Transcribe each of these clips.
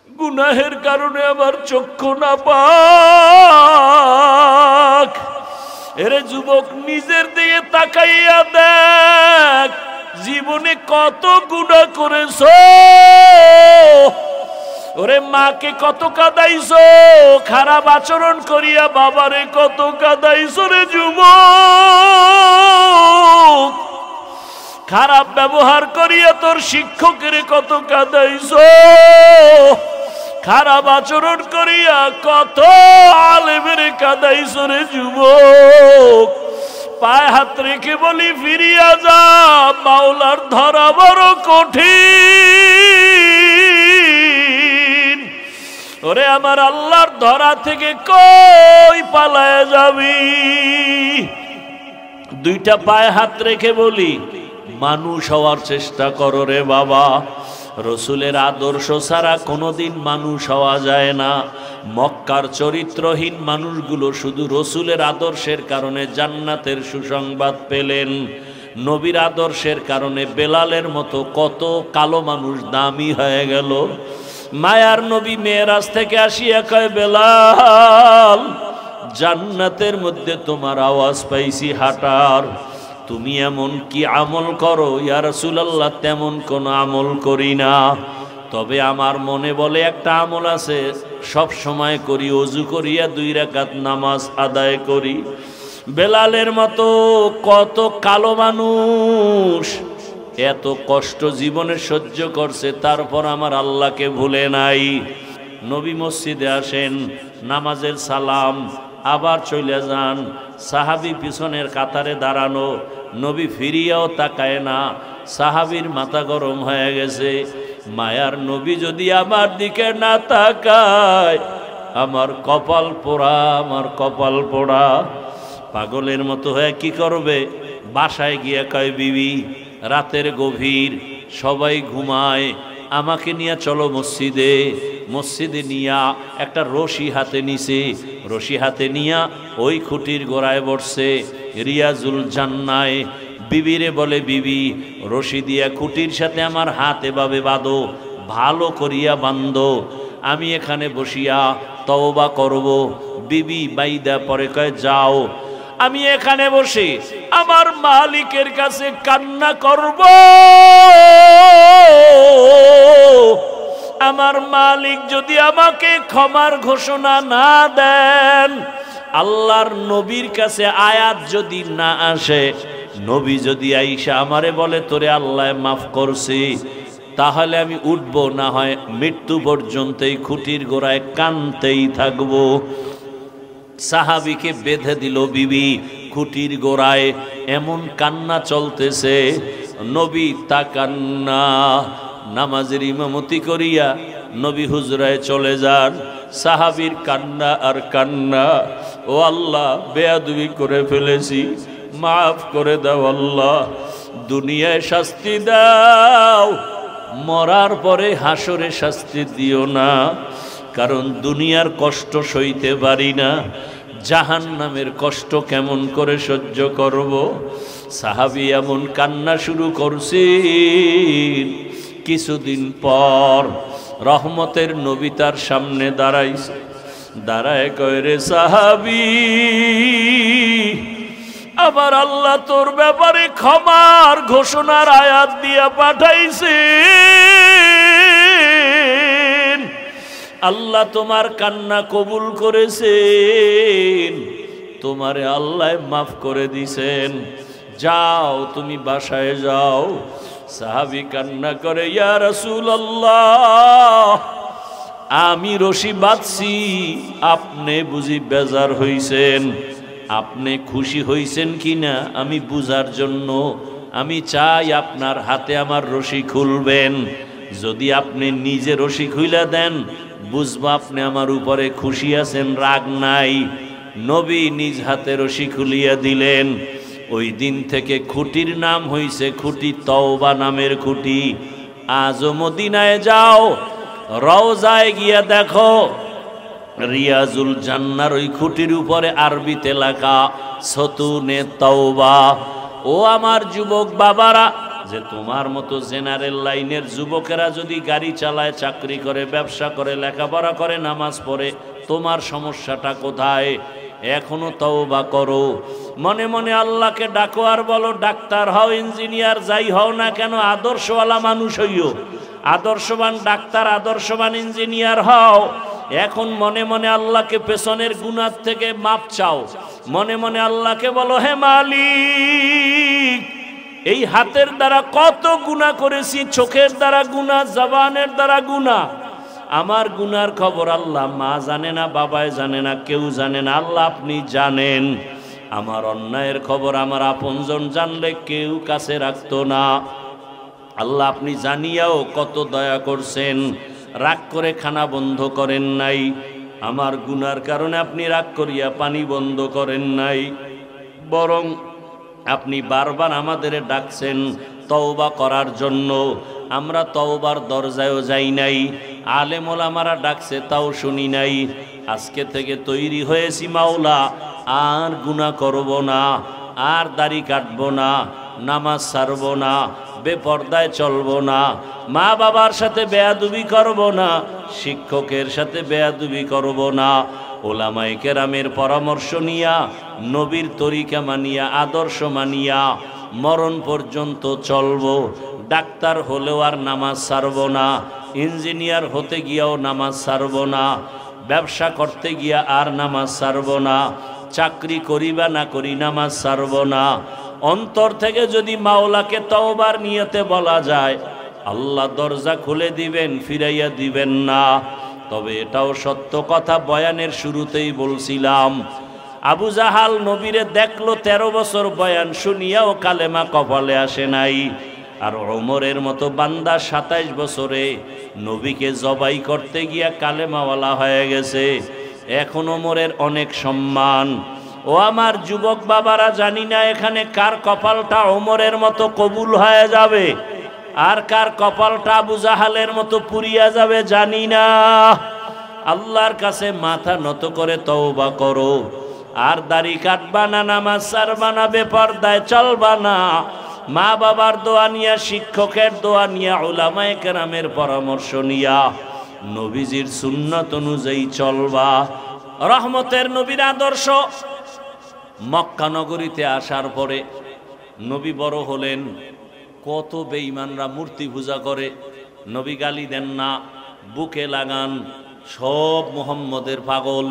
গুনাহের কারণে আমার চক্ষু না পাক। এরে যুবক, নিজের দিকে তাকাইয়া দেখ, জীবনে কত গুনাহ করেছো। ওরে মাকে কত কাঁদাইছো, খারাপ আচরণ করিয়া বাবারে কত কাঁদাইছো রে যুবক। খারাপ ব্যবহার করিয়া তোর শিক্ষকের কত কাঁদাইছো। খারাপ আচরণ করিয়া কত আলেমের কাঁদাইছো রে যুবক। পায়ে হাত রেখে বলি ফিরিয়া যা, মাওলার ধরা বড় কঠিন। ওরে আমার আল্লাহর ধরা থেকে কই পালায় যাবি? দুইটা পায়ে হাত রেখে বলি, মানুষ হওয়ার চেষ্টা করো রে বাবা। রসুলের আদর্শ ছাড়া কোনোদিন মানুষ হওয়া যায় না। মক্কার চরিত্রহীন মানুষগুলো শুধু রসুলের আদর্শের কারণে জান্নাতের সুসংবাদ পেলেন। নবীর আদর্শের কারণে বেলালের মতো কত কালো মানুষ দামি হয়ে গেল। মায়ার নবী মেরাজ থেকে আসিয়া কয়, বেলাল, জান্নাতের মধ্যে তোমার আওয়াজ পাইছি হাঁটার। তুমি এমন কি আমল করো? ইয়া রাসূলুল্লাহ, তেমন কোন আমল করি না, তবে আমার মনে বলে একটা আমল আছে, সব সময় করি, ওযু করিয়া 2 রাকাত নামাজ আদায় করি। বেলালের মতো কত কালো মানুষ এত কষ্ট জীবনে সহ্য করছে, তারপর আমার আল্লাহকে ভুলে নাই। নবী মসজিদে আসেন, নামাজের সালাম, আবার চলে যান। সাহাবী পিছনের কাতারে দাঁড়ানো, নবী ফিরিয়াও তাকায় না। সাহাবীর মাথা গরম হয়ে গেছে। মায়ার নবী যদি আমার দিকে না তাকায়, আমার কপাল পোড়া, আমার কপাল পোড়া। পাগলের মতো হয়ে কি করবে? বাসায় গিয়ে কয়, বিবি, রাতের গভীর, সবাই ঘুমায়, আমাকে নিয়ে চলো মসজিদে। মসজিদে নিয়া একটা রশি হাতে নিছে, রশি হাতে নিয়া ওই খুঁটির গোড়ায় বসছে, রিয়াজুল জান্নায়। বিবিরে বলে, বিবি, রশি দিয়া খুঁটির সাথে আমার হাত এভাবে বাঁধো, ভালো করিয়া বান্ধো, আমি এখানে বসিয়া তওবা করব। বিবি বাইদা পরে কয়, যাও, আমি এখানে বসে আমার মালিকের কাছে কান্না করব। আমার মালিক যদি আমাকে ক্ষমার ঘোষণা না দেন, আল্লাহর নবীর কাছে আয়াত যদি না আসে, নবী যদি আইসা আমারে বলে তোরে আল্লাহ মাফ করছি, তাহলে আমি উঠব, না হয় মৃত্যু পর্যন্ত এই খুঁটির গোড়ায় কানতেই থাকবো। সাহাবীকে বেঁধে দিল বিবি খুঁটির গোড়ায়, এমন কান্না চলতেছে। নবী তাকান্না, নামাজের ইমামতি করিয়া নবী হুজরায় চলে যান। সাহাবীর কান্না আর কান্না, ও আল্লাহ, বেয়াদবি করে ফেলেছি, মাফ করে দাও আল্লাহ, দুনিয়ায় শাস্তি দাও, মরার পরে হাসরে শাস্তি দিও না, কারণ দুনিয়ার কষ্ট সইতে পারি না, জাহান্নামের কষ্ট কেমন করে সহ্য করব। সাহাবী এমন কান্না শুরু করছেন। কিছুদিন পর রহমতের নবী তার সামনে দাঁড়াইছে, দাঁড়ায় কয়, রে সাহাবী, আমার আল্লাহ তোর ব্যাপারে ক্ষমার ঘোষণার আয়াত দিয়া পাঠাইছে। আল্লাহ তোমার কান্না কবুল করেছেন, তোমারে আল্লাহ মাফ করে দিছেন, যাও তুমি বাসায় যাও। সাহাবী কান্না করে, ইয়া রাসূলুল্লাহ, আমি রশি বাঁধছি, আপনি বুঝি বেজার হইছেন? আপনি খুশি হইছেন কিনা আমি বুঝার জন্য আমি চাই আপনার হাতে আমার রশি খুলবেন। যদি আপনি নিজে রশি খুইলা দেন, বুঝবো আপনি আমার উপরে খুশি আছেন, রাগ নাই। নবী নিজ হাতে রশি খুলিয়া দিলেন। ওই দিন থেকে খুঁটির নাম হইছে খুঁটি তওবা নামের খুঁটি। আজও মদিনায় যাও, রওজায় গিয়া দেখো, রিয়াজুল জান্নার ওই খুঁটির উপরে আরবিতে লেখা সতুনে তওবা। ও আমার যুবক বাবারা, যে তোমার মতো জেনারেল লাইনের যুবকেরা যদি গাড়ি চালায়, চাকরি করে, ব্যবসা করে, লেখাপড়া করে, নামাজ পড়ে, তোমার সমস্যাটা কোথায়? এখনো তওবা করো। মনে মনে আল্লাহকে ডাকো আর বলো, ডাক্তার হও, ইঞ্জিনিয়ার যাই হও না কেন, আদর্শওয়ালা মানুষ হইও, আদর্শবান ডাক্তার, আদর্শবান ইঞ্জিনিয়ার হও। এখন মনে মনে আল্লাহকে পেছনের গুনাহ থেকে মাপ চাও। মনে মনে আল্লাহকে বলো, হে মালিক, এই হাতের দ্বারা কত গুনাহ করেছি, চোখের দ্বারা গুনাহ, জবানের দ্বারা গুনাহ। আমার গুনার খবর আল্লাহ মা জানে না, বাবাই জানে না, কেউ জানে না, আল্লাহ আপনি জানেন। আমার অন্যায়ের খবর আমার আপনজন জানলে কেউ কাছে রাখতো না। আল্লাহ আপনি জানিয়াও কত দয়া করছেন, রাগ করে খানা বন্ধ করেন নাই। আমার গুনার কারণে আপনি রাগ করিয়া পানি বন্ধ করেন নাই, বরং আপনি বারবার আমাদের ডাকছেন তওবা করার জন্য। আমরা তওবার দরজায়ও যাই নাই, আলেম ওলামারা ডাকছে তাও শুনি নাই। আজকে থেকে তৈরি হয়েছি মাওলা, আর গুনাহ করব না, আর দাড়ি কাটব না, নামাজ ছাড়ব না, বেপর্দায় চলব না, মা বাবার সাথে বেয়াদবি করব না, শিক্ষকের সাথে বেয়াদবি করব না, ওলামায়ে কেরামের পরামর্শ নিয়া, নবীর তরিকা মানিয়া, আদর্শ মানিয়া মরণ পর্যন্ত চলব। ডাক্তার হলেও আর নামাজ ছাড়ব না, ইঞ্জিনিয়ার হতে গিয়াও নামাজ ছাড়ব না, ব্যবসা করতে গিয়া আর নামাজ ছাড়ব না, চাকরি করি বা না করি নামাজ ছাড়ব না। অন্তর থেকে যদি মাওলাকে তওবার নিয়তে বলা যায়, আল্লাহ দরজা খুলে দিবেন, ফিরাইয়া দিবেন না। তবে এটাও সত্য কথা, বয়ানের শুরুতেই বলছিলাম, আবু জাহাল নবীরে দেখলো, 13 বছর বয়ান শুনিয়াও কালেমা কপালে আসে নাই। আর ওমরের মতো বান্দা 27 বছরে নবীকে জবাই করতে গিয়া কালেমাওয়ালা হয়ে গেছে। এখন ওমরের অনেক সম্মান। ও আমার যুবক বাবারা, জানি না এখানে কার কপালটা ওমরের মতো কবুল হয়ে যাবে, আর কার কপালটা আবু জাহালের মতো পুড়িয়া যাবে জানি না। আল্লাহর কাছে মাথা নত করে তওবা করো। আর দাড়ি কাটবা না, নামাজ ছাড়বা না, বেপরদায় চলবা না, মা বাবার দোয়া নিয়া, শিক্ষকের দোয়া নিয়া, উলামায়ে কেরামের পরামর্শ নিয়া নবীজির সুন্নাত অনুযায়ী চলবা। রহমতের নবীর আদর্শ। মক্কা নগরীতে আসার পরে নবী বড় হলেন। কত বেঈমানরা মূর্তি পূজা করে, নবী গালি দেন না, বুকে লাগান, সব মুহাম্মদের পাগল,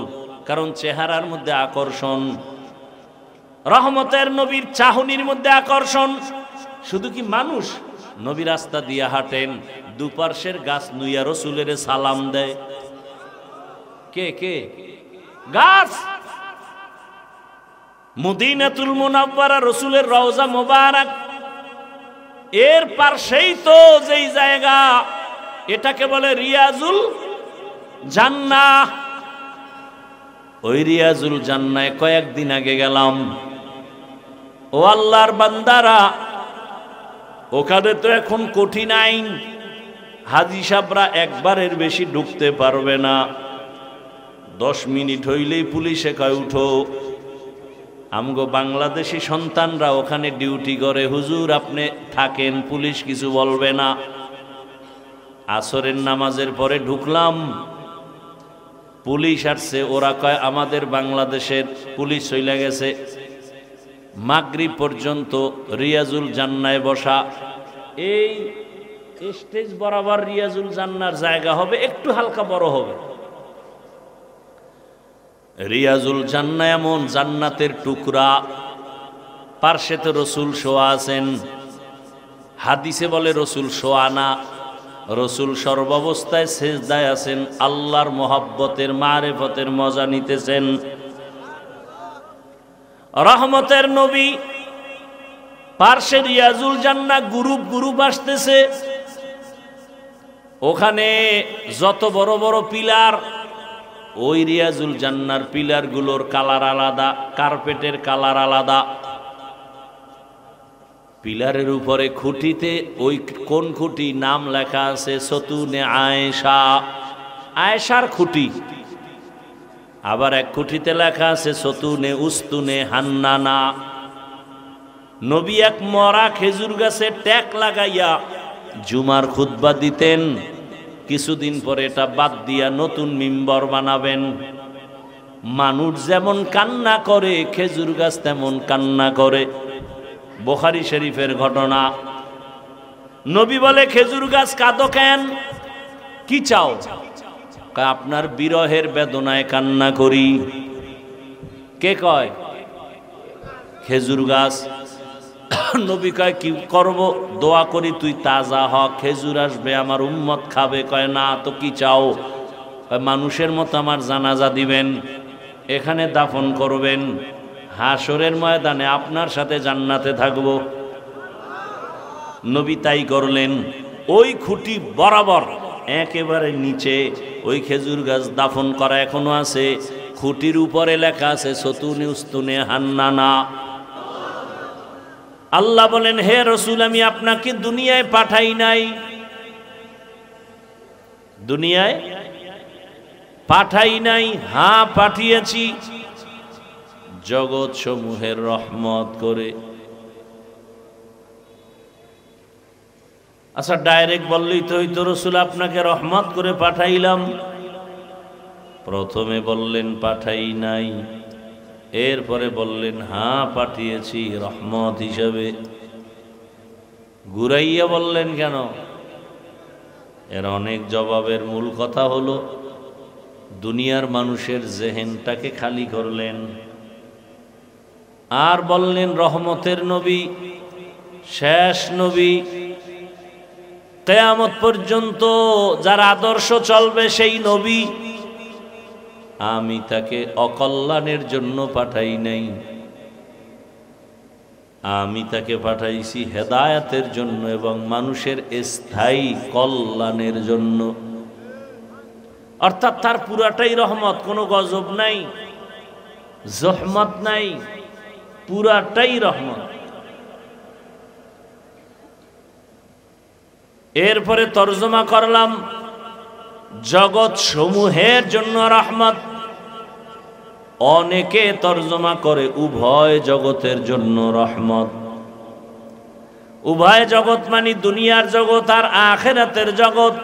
কারণ চেহারার মধ্যে আকর্ষণ। রহমতের নবীর চাহনির মধ্যে আকর্ষণ। শুধু কি মানুষ, নবী রাস্তা দিয়া হাঁটেন, দুপার্শ্বের গাছ নুইয়া রসুলের সালাম দেয়। কে কে? গাছ। মদিনাতুল মুনাওয়ারা রসুলের রওজা মোবারক, এর পাশেই তো যেই জায়গা, এটাকে বলে রিয়াজুল জান্নাহ। ওই রিয়াজুল জান্নায় কয়েকদিন আগে গেলাম। ও আল্লাহর বান্দারা, ওখানে তো এখন কঠিন আইন, হাজী সাহেবরা একবারের বেশি ঢুকতে পারবে না। 10 মিনিট হইলেই পুলিশে কয় উঠো। আমগো বাংলাদেশি সন্তানরা ওখানে ডিউটি করে, হুজুর আপনি থাকেন, পুলিশ কিছু বলবে না। আসরের নামাজের পরে ঢুকলাম, পুলিশ আসছে, ওরা কয় আমাদের বাংলাদেশের পুলিশ চলে গেছে। মাগরিব পর্যন্ত রিয়াজুল জান্নায় বসা। এই স্টেজ বরাবর রিয়াজুল জান্নার জায়গা হবে, একটু হালকা বড় হবে। রিয়াজুল জান্নাহ এমন জান্নাতের টুকরা, পার্শ্বেতে রসুল শোয়া আছেন। হাদিসে বলে রসুল শোয়া না, রসুল সর্বাবস্থায় সেজদায় আছেন, আল্লাহর মোহাব্বতের, মারেফতের মজা নিতেছেন। রহমতের নবী, পার্শ্বে রিয়াজুল জান্নাহ, গ্রুপ গ্রুপ আসতেছে। ওখানে যত বড় বড় পিলার, ওই রিয়াজুল জান্নার পিলারগুলোর কালার আলাদা, কার্পেটের কালার আলাদা। পিলারের উপরে খুঁটিতে ওই কোন খুঁটি নাম লেখা আছে সতুনে আয়েশা, আয়েশার খুঁটি। আবার এক খুঁটিতে লেখা আছে সতুনে উস্তুনে হান্নানা। নবী এক মরা খেজুর গাছে ট্যাক লাগাইয়া জুমার খুতবা দিতেন। কিছুদিন পরে এটা বাদ দিয়া নতুন মিম্বর বানাবেন। মানুষ যেমন কান্না করে খেজুর গাছ তেমন কান্না করে। বুখারী শরীফের ঘটনা। নবী বলে, খেজুর গাছ কাঁদো কেন? কি চাও? আপনার বিরহের বেদনায় কান্না করি। কে কয়? খেজুর গাছ। নবী কয়, কি করব? দোয়া করি তুই তাজা হ, খেজুর আসবে, আমার উম্মত খাবে। কয়, না তো কি চাও? মানুষের মতো আমার জানাজা দিবেন, এখানে দাফন করবেন, হাসরের ময়দানে আপনার সাথে জান্নাতে থাকব। নবী তাই করলেন। ওই খুঁটি বরাবর একেবারে নিচে ওই খেজুর গাছ দাফন করা এখনো আছে। খুঁটির উপরে লেখা আছে সতুনে উস্তুনে হান্নানা। আল্লাহ বলেন, হে রসুল, আমি আপনাকে দুনিয়ায় পাঠাই নাই, দুনিয়ায় পাঠাই নাই, হ্যাঁ পাঠিয়েছি জগৎ সমূহের রহমত করে। আচ্ছা, ডাইরেক্ট বললেই তো হইতো, রসুল আপনাকে রহমত করে পাঠাইলাম। প্রথমে বললেন পাঠাই নাই, এরপরে বললেন হ্যাঁ পাঠিয়েছি রহমত হিসাবে। ঘুরাইয়া বললেন কেন? এর অনেক জবাবের মূল কথা হলো, দুনিয়ার মানুষের জেহেনটাকে খালি করলেন। আর বললেন রহমতের নবী, শেষ নবী, কিয়ামত পর্যন্ত যার আদর্শ চলবে সেই নবী। আমি তাকে অকল্যাণের জন্য পাঠাই নাই, আমি তাকে পাঠাইছি হেদায়েতের জন্য এবং মানুষের স্থায়ী কল্যাণের জন্য। অর্থাৎ তার পুরাটাই রহমত, কোনো গজব নাই, জহমত নাই, পুরাটাই রহমত। এরপরে তর্জমা করলাম, জগৎ সমূহের জন্য রহমত। অনেকে তর্জমা করে উভয় জগতের জন্য রহমত। উভয় জগৎ মানে দুনিয়ার জগৎ আর আখিরাতের জগৎ।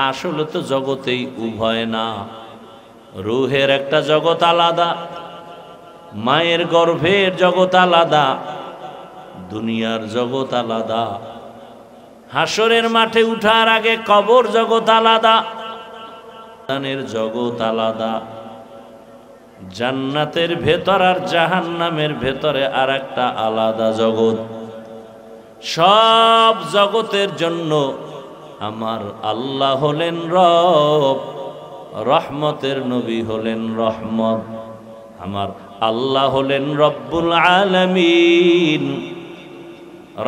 আসলে তো জগতেই উভয় না, রূহের একটা জগৎ আলাদা, মায়ের গর্ভের জগৎ আলাদা, দুনিয়ার জগৎ আলাদা। হাসরের মাঠে উঠার আগে কবর জগৎ আলাদা, জান্নাতের জগৎ আলাদা। জান্নাতের ভেতর আর জাহান্নামের ভেতরে আর একটা আলাদা জগৎ। সব জগতের জন্য আমার আল্লাহ হলেন রব, রহমতের নবী হলেন রহমত। আমার আল্লাহ হলেন রব্বুল আলামিন,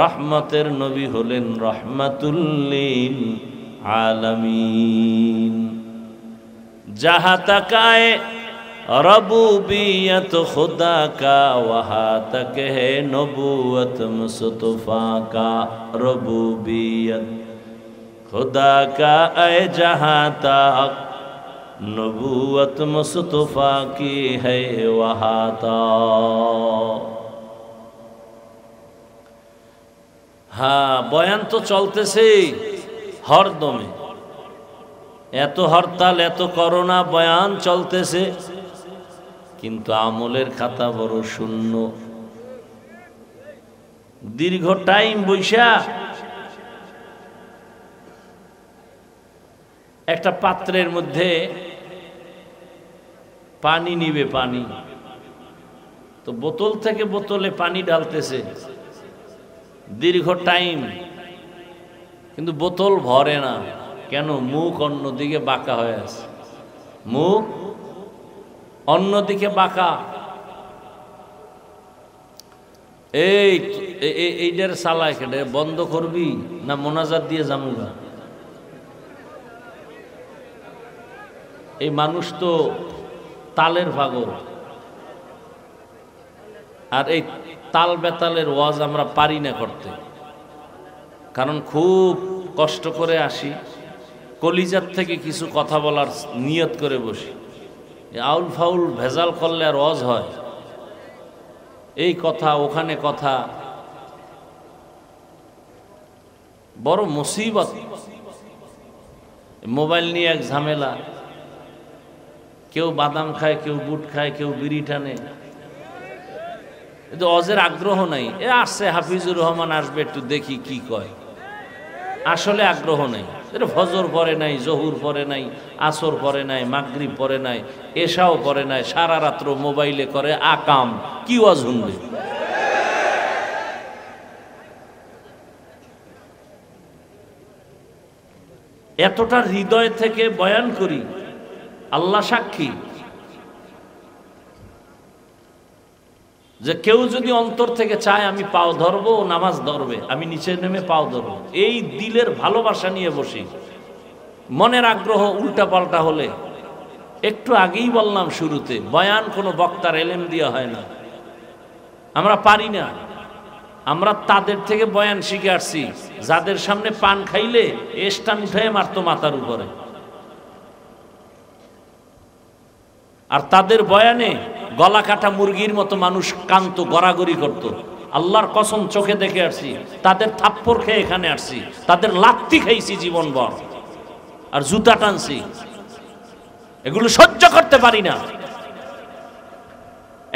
রহমতের নবী হলেন রহমাতুল্লিল আলামিন। जहाँ तक आए रबूबियत खुदा का वहाँ तक है नबूवत मुस्तफा का। रबूबियत खुदा का आए जहाँ तक नबूवत मुस्तफा की है वहाँ तक। हाँ, बयान तो चलते से हरदमे, এত হরতাল, এত করোনা, বয়ান চলতেছে, কিন্তু আমলের খাতা বড় শূন্য। দীর্ঘ টাইম বৈশা একটা পাত্রের মধ্যে পানি নিবে, পানি তো বোতল থেকে বোতলে পানি ঢালতেছে দীর্ঘ টাইম, কিন্তু বোতল ভরে না। কেন? মুখ অন্যদিকে বাঁকা হয়ে আছে, মুখ অন্যদিকে বাঁকা। এইটার চালায় কেটে বন্ধ করবি না মোনাজাত দিয়ে জামুগা? এই মানুষ তো তালের পাগল, আর এই তাল বেতালের ওয়াজ আমরা পারি না করতে, কারণ খুব কষ্ট করে আসি, কলিজার থেকে কিছু কথা বলার নিয়ত করে বসি। আউল ফাউল ভেজাল করলে আর ওয়াজ হয়? এই কথা ওখানে কথা, বড় মুসিবত। মোবাইল নিয়ে এক ঝামেলা, কেউ বাদাম খায়, কেউ বুট খায়, কেউ বিড়ি টানে। কিন্তু অজের আগ্রহ নাই। আসছে হাফিজুর রহমান আসবে, একটু দেখি কি কয়। আসলে আগ্রহ নাই। ফজর পরে নাই, জহুর পরে নাই, আসর পরে নাই, মাগরিব পরে নাই, এশাও পরে নাই, সারা রাত্র মোবাইলে করে আকাম। কি ওয়াজ শুনবে? এতটা হৃদয় থেকে বয়ান করি, আল্লাহ সাক্ষী যে কেউ যদি অন্তর থেকে চায় আমি পাও ধরবো, নামাজ ধরবে, আমি নিচে নেমে পাও ধরবো, এই দিলের ভালোবাসা নিয়ে বসি। মনের আগ্রহ উল্টা পাল্টা হলে, একটু আগেই বললাম শুরুতে, বয়ান কোনো বক্তার এলেম দিয়ে হয় না। আমরা পারি না। আমরা তাদের থেকে বয়ান শিখে আসছি যাদের সামনে পান খাইলে স্টান উঠে মারতো মাথার উপরে, আর তাদের বয়ানে গলা কাটা মুরগির মতো মানুষ কান্ত, গড়াগড়ি করত। আল্লাহর কসম চোখে দেখে আসছি, তাদের থাপ্পড় খেয়ে এখানে আসছি, তাদের লাত্তি খাইছি জীবনভর, আর জুতা টানছি। এগুলো সহ্য করতে পারি না।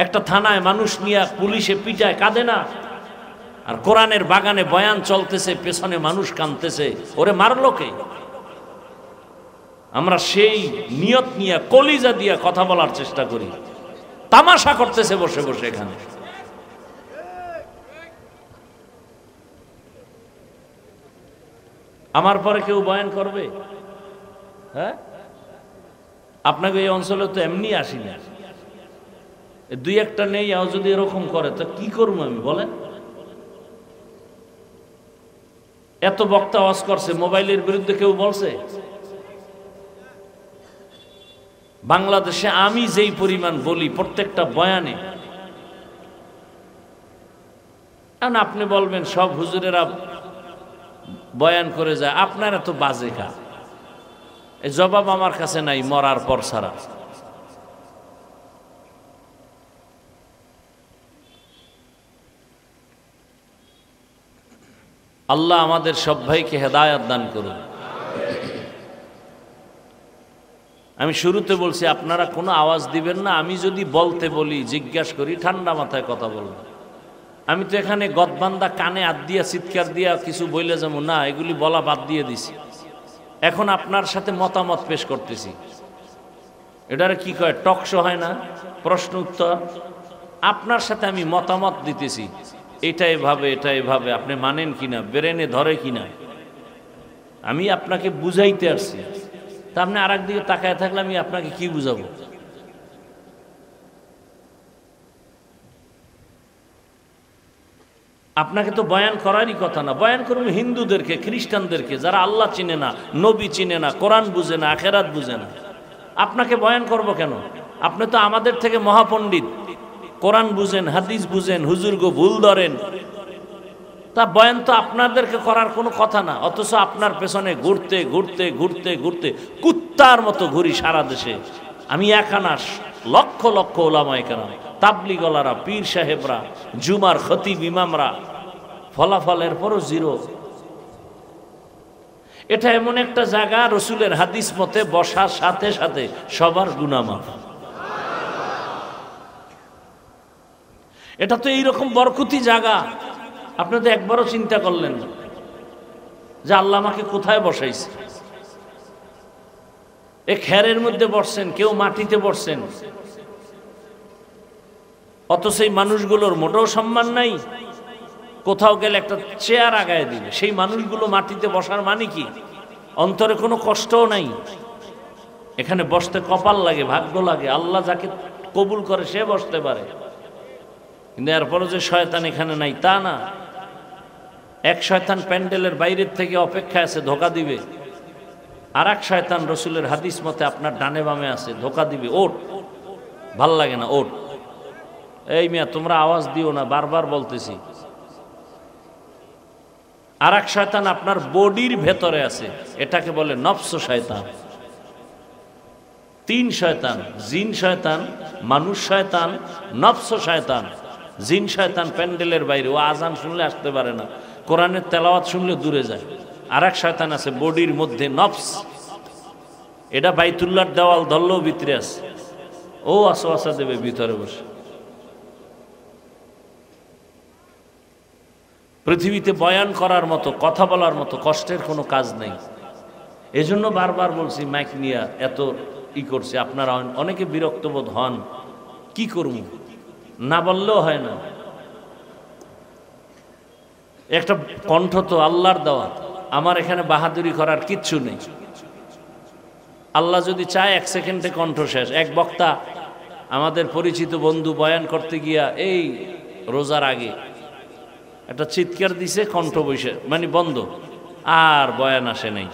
একটা থানায় মানুষ নিয়ে পুলিশে পিটায়, কাঁদে না? আর কোরআনের বাগানে বয়ান চলতেছে, পেছনে মানুষ কাঁদতেছে, ওরে মারলো কে? আমরা সেই নিয়ত নিয়ে কলিজা দিয়ে কথা বলার চেষ্টা করি, তামাশা করতেছে বসে বসে এখানে। আমার পরে কেউ বয়ান করবে? হ্যাঁ, আপনাকে এই অঞ্চলে তো এমনি আসি না, দুই একটা নেই, যদি এরকম করে তো কি করবো আমি, বলেন? এত বক্তা ওয়াজ করছে, মোবাইলের বিরুদ্ধে কেউ বলছে? বাংলাদেশে আমি যেই পরিমাণ বলি প্রত্যেকটা বয়ানে, এখন আপনি বলবেন সব হুজুরেরা বয়ান করে যায়, আপনারা তো বাজে কা। এই জবাব আমার কাছে নাই মরার পর ছাড়া। আল্লাহ আমাদের সব ভাইকে হেদায়েত দান করুন। আমি শুরুতে বলছি আপনারা কোনো আওয়াজ দিবেন না। আমি যদি বলতে বলি, জিজ্ঞাসা করি, ঠান্ডা মাথায় কথা বলবো। আমি তো এখানে গদবান্দা কানে হাত দিয়া চিৎকার দিয়া কিছু বইলে যাবো না, এগুলি বলা বাদ দিয়ে দিছি। এখন আপনার সাথে মতামত পেশ করতেছি। এটারে কি কয়, টক শো হয় না, প্রশ্ন উত্তর। আপনার সাথে আমি মতামত দিতেছি, এটা এভাবে, এটা এভাবে, আপনি মানেন কিনা, ব্রেনে ধরে কিনা, আমি আপনাকে বুঝাইতে আসছি। তা আপনি আর একদিকে তাকায় থাকলে আমি আপনাকে কি বুঝাবো? আপনাকে তো বয়ান করারই কথা না। বয়ান করুন হিন্দুদেরকে, খ্রিস্টানদেরকে, যারা আল্লাহ চিনে না, নবী চিনে না, কোরআন বুঝে না, আখেরাত বুঝে না। আপনাকে বয়ান করব কেন? আপনি তো আমাদের থেকে মহাপণ্ডিত, কোরআন বুঝেন, হাদিস বুঝেন, হুজুরগো ভুল ধরেন। তা বয়ান তো আপনাদেরকে করার কোনো কথা না। অথচ আপনার পেছনে ঘুরতে ঘুরতে ঘুরতে ঘুরতে কুত্তার মতো ঘুরি সারা দেশে। আমি একা না, লক্ষ লক্ষ ওলামায়ে কেরাম, তাবলিগলারা, পীর সাহেবরা, জুমার খতিব ইমামরা, ফলাফলের পরও জিরো। এটা এমন একটা জায়গা, রসুলের হাদিস মতে বসার সাথে সাথে সবার গুনাহ মাফ। এটা তো এইরকম বরকতি জায়গা, আপনি তো একবারও চিন্তা করলেন না যে আল্লাহ আমাকে কোথায় বসাইছে। এ খেরের মধ্যে বসছেন, কেউ মাটিতে বসছেন, অথচ এই মানুষগুলোর মোটেও সম্মান নাই। কোথাও গেলে একটা চেয়ার আগায় দিবে, সেই মানুষগুলো মাটিতে বসার মানে কি? অন্তরে কোনো কষ্টও নাই। এখানে বসতে কপাল লাগে, ভাগ্য লাগে, আল্লাহ যাকে কবুল করে সে বসতে পারে। কিন্তু এরপরও যে শয়তান এখানে নাই তা না। এক শয়তান প্যান্ডেলের বাইরের থেকে অপেক্ষায় আছে, ধোকা দিবে। আর এক শয়তান রসুলের হাদিস মতে আপনার ডানে বামে আছে, ধোকা দিবে। ওঠ, ভাল লাগে না, ওঠ। এই মিয়া তোমরা আওয়াজ দিও না, বারবার বলতেছি। আর এক শয়তান আপনার বডির ভেতরে আছে, এটাকে বলে নফস শয়তান। তিন শয়তান, জিন শয়তান, মানুষ শয়তান, নফস শয়তান। জিন শয়তান প্যান্ডেলের বাইরে, ও আজান শুনলে আসতে পারে না, কোরআনের তেলাওয়াত শুনলে দূরে যায়। আর এক শয়তান আছে বডির মধ্যে, নফস, এটা বাইতুল্লাহর দেওয়াল ধরলেও ভিতরে আছে, ও আসা দেবে ভিতরে বসে। পৃথিবীতে বয়ান করার মতো, কথা বলার মতো কষ্টের কোনো কাজ নেই। এজন্য বারবার বলছি, মাইক নিয়ে এত করছে, আপনারা অনেকে বিরক্ত বোধ হন, কি করব, না বললেও হয় না। একটা কণ্ঠ তো আল্লাহর দেওয়া, আমার এখানে বাহাদুরি করার কিচ্ছু নেই। আল্লাহ যদি চায় 1 সেকেন্ডে কণ্ঠ শেষ। এক বক্তা আমাদের পরিচিত বন্ধু বয়ান করতে গিয়া এই রোজার আগে একটা চিৎকার দিছে, কণ্ঠ বসে মানে বন্ধ, আর বয়ান আসে নাই,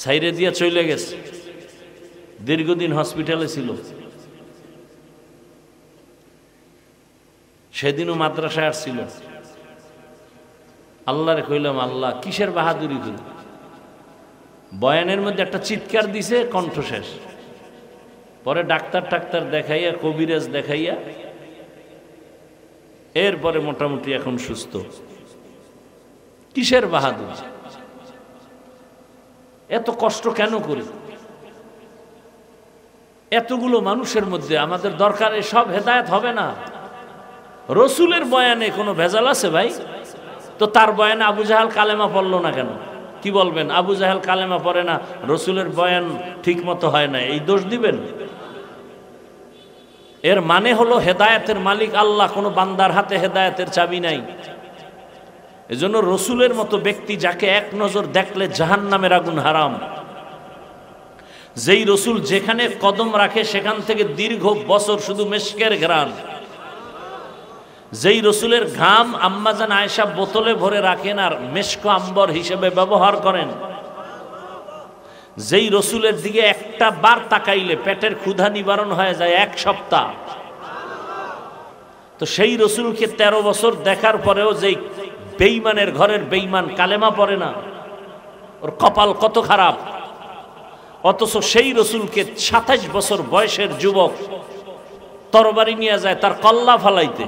সাইরে দিয়া চলে গেছে। দীর্ঘদিন হসপিটালে ছিল, সেদিনও মাদ্রাসায় আসছিল। আল্লাহরে কইলাম, আল্লাহ কিসের বাহাদুরি করি, বয়ানের মধ্যে একটা চিৎকার দিছে, কণ্ঠ শেষ। পরে ডাক্তার দেখাইয়া, কবিরাজ দেখাইয়া, এরপরে মোটামুটি এখন সুস্থ। কিসের বাহাদুর, এত কষ্ট কেন করি? এতগুলো মানুষের মধ্যে আমাদের দরকার, সব হেদায়েত হবে না। রসুলের বয়ানে কোনো ভেজাল আছে ভাই? তো তার বয়ানে আবু জাহাল কালেমা পড়লো না কেন? কি বলবেন, আবু জাহাল কালেমা পড়ে না, রসুলের বয়ান ঠিক মতো হয় না, এই দোষ দিবেন? এর মানে হলো হেদায়েতের মালিক আল্লাহ, কোনো বান্দার হাতে হেদায়েতের চাবি নাই। এজন্য রসুলের মতো ব্যক্তি, যাকে এক নজর দেখলে জাহান্নামের আগুন হারাম, যেই রসুল যেখানে কদম রাখে সেখান থেকে দীর্ঘ বছর শুধু মেশকের ঘ্রাণ, যেই রসুলের ঘাম আম্মাজান আয়েশা বোতলে ভরে রাখেন আর মেশক আম্বর হিসেবে ব্যবহার করেন, যেই রসুলের দিকে একটা বার তাকাইলে পেটের ক্ষুধা নিবারণ হয়ে যায় 1 সপ্তাহ, তো সেই রসুলকে 13 বছর দেখার পরেও যেই বেঈমানের ঘরের বেঈমান কালেমা পড়ে না, ওর কপাল কত খারাপ। অথচ সেই রসুলকে 27 বছর বয়সের যুবক তরবারি নিয়ে যায় তার কল্লা ফালাইতে,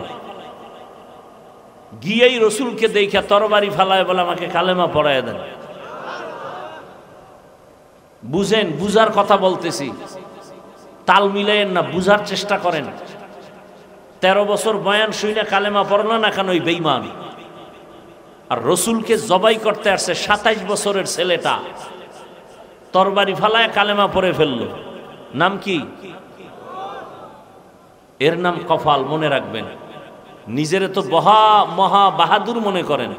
গিয়েই রসুলকে দেখা তরবারি ফালায় বলে আমাকে কালেমা পড়ায় দেন। বুঝেন, বুঝার কথা বলতেছি, তাল মিলাইয়েন না, বুঝার চেষ্টা করেন। 13 বছর বয়ান শুনে কালেমা পড়ল না কেন ওই বেঈমান? আর রসুলকে জবাই করতে আসছে 27 বছরের ছেলেটা, তরবারি ফালায় কালেমা পড়ে ফেলল। নাম কি? এর নাম কফাল, মনে রাখবেন। নিজেরে তো মহা বাহাদুর মনে করেন,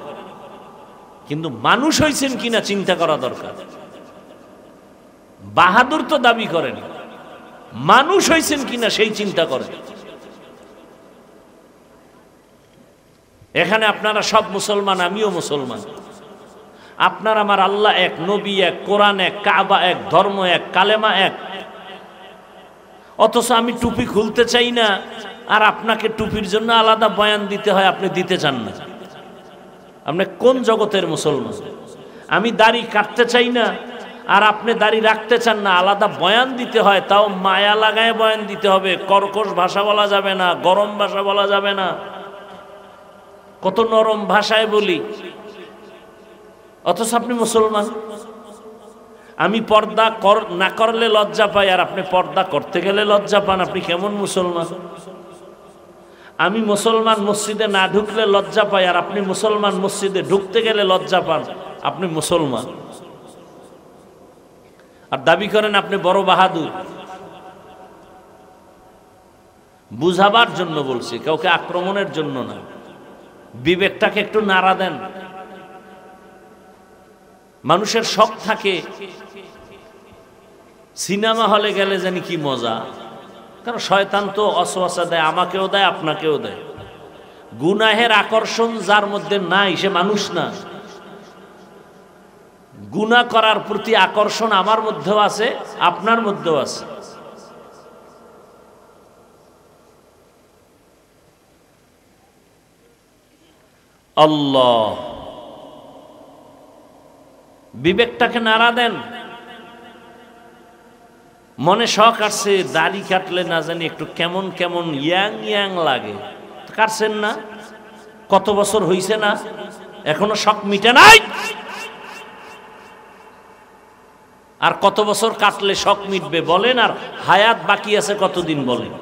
কিন্তু মানুষ হইছেন কিনা চিন্তা করা দরকার। বাহাদুর তো দাবি করেন, মানুষ হইছেন কিনা সেই চিন্তা করেন। এখানে আপনারা সব মুসলমান, আমিও মুসলমান। আপনার আমার আল্লাহ এক, নবী এক, কোরআন এক, কাবা এক, ধর্ম এক, কালেমা এক। অথচ আমি টুপি খুলতে চাই না, আর আপনাকে টুপির জন্য আলাদা বয়ান দিতে হয়, আপনি দিতে চান না। আপনি কোন জগতের মুসলমান? আমি দাড়ি কাটতে চাই না, আর আপনি দাড়ি রাখতে চান না, আলাদা বয়ান দিতে হয়, তাও মায়া লাগায় বয়ান দিতে হবে। কর্কশ ভাষা বলা যাবে না, গরম ভাষা বলা যাবে না, কত নরম ভাষায় বলি। অথচ আপনি মুসলমান। আমি পর্দা না করলে লজ্জা পাই, আর আপনি পর্দা করতে গেলে লজ্জা পান। আপনি কেমন মুসলমান? আমি মুসলমান, মসজিদে না ঢুকলে লজ্জা পাই, আর আপনি মুসলমান, মসজিদে ঢুকতে গেলে লজ্জা পান। আপনি মুসলমান আর দাবি করেন আপনি বড় বাহাদুর। বুঝাবার জন্য বলছি, কাউকে আক্রমণের জন্য না। বিবেকটাকে একটু নাড়া দেন। মানুষের শখ থাকে সিনেমা হলে গেলে জানি কি মজা, কারণ শয়তান তো অসওয়াসা দেয়, আমাকেও দেয়, আপনাকেও দেয়। গুনাহের আকর্ষণ যার মধ্যে নাই সে মানুষ না। গুনাহ করার প্রতি আকর্ষণ আমার মধ্যেও আছে, আপনার মধ্যেও আছে। আল্লাহ, বিবেকটাকে নাড়া দেন। মনে শখ আসছে দাড়ি কাটলে না জানি একটু কেমন কেমন ইয়াং ইয়াং লাগে, কাটছেন না? কত বছর হইছে না, এখনো শখ মিটে নাই? আর কত বছর কাটলে শখ মিটবে বলেন? আর হায়াত বাকি আছে কতদিন বলেন?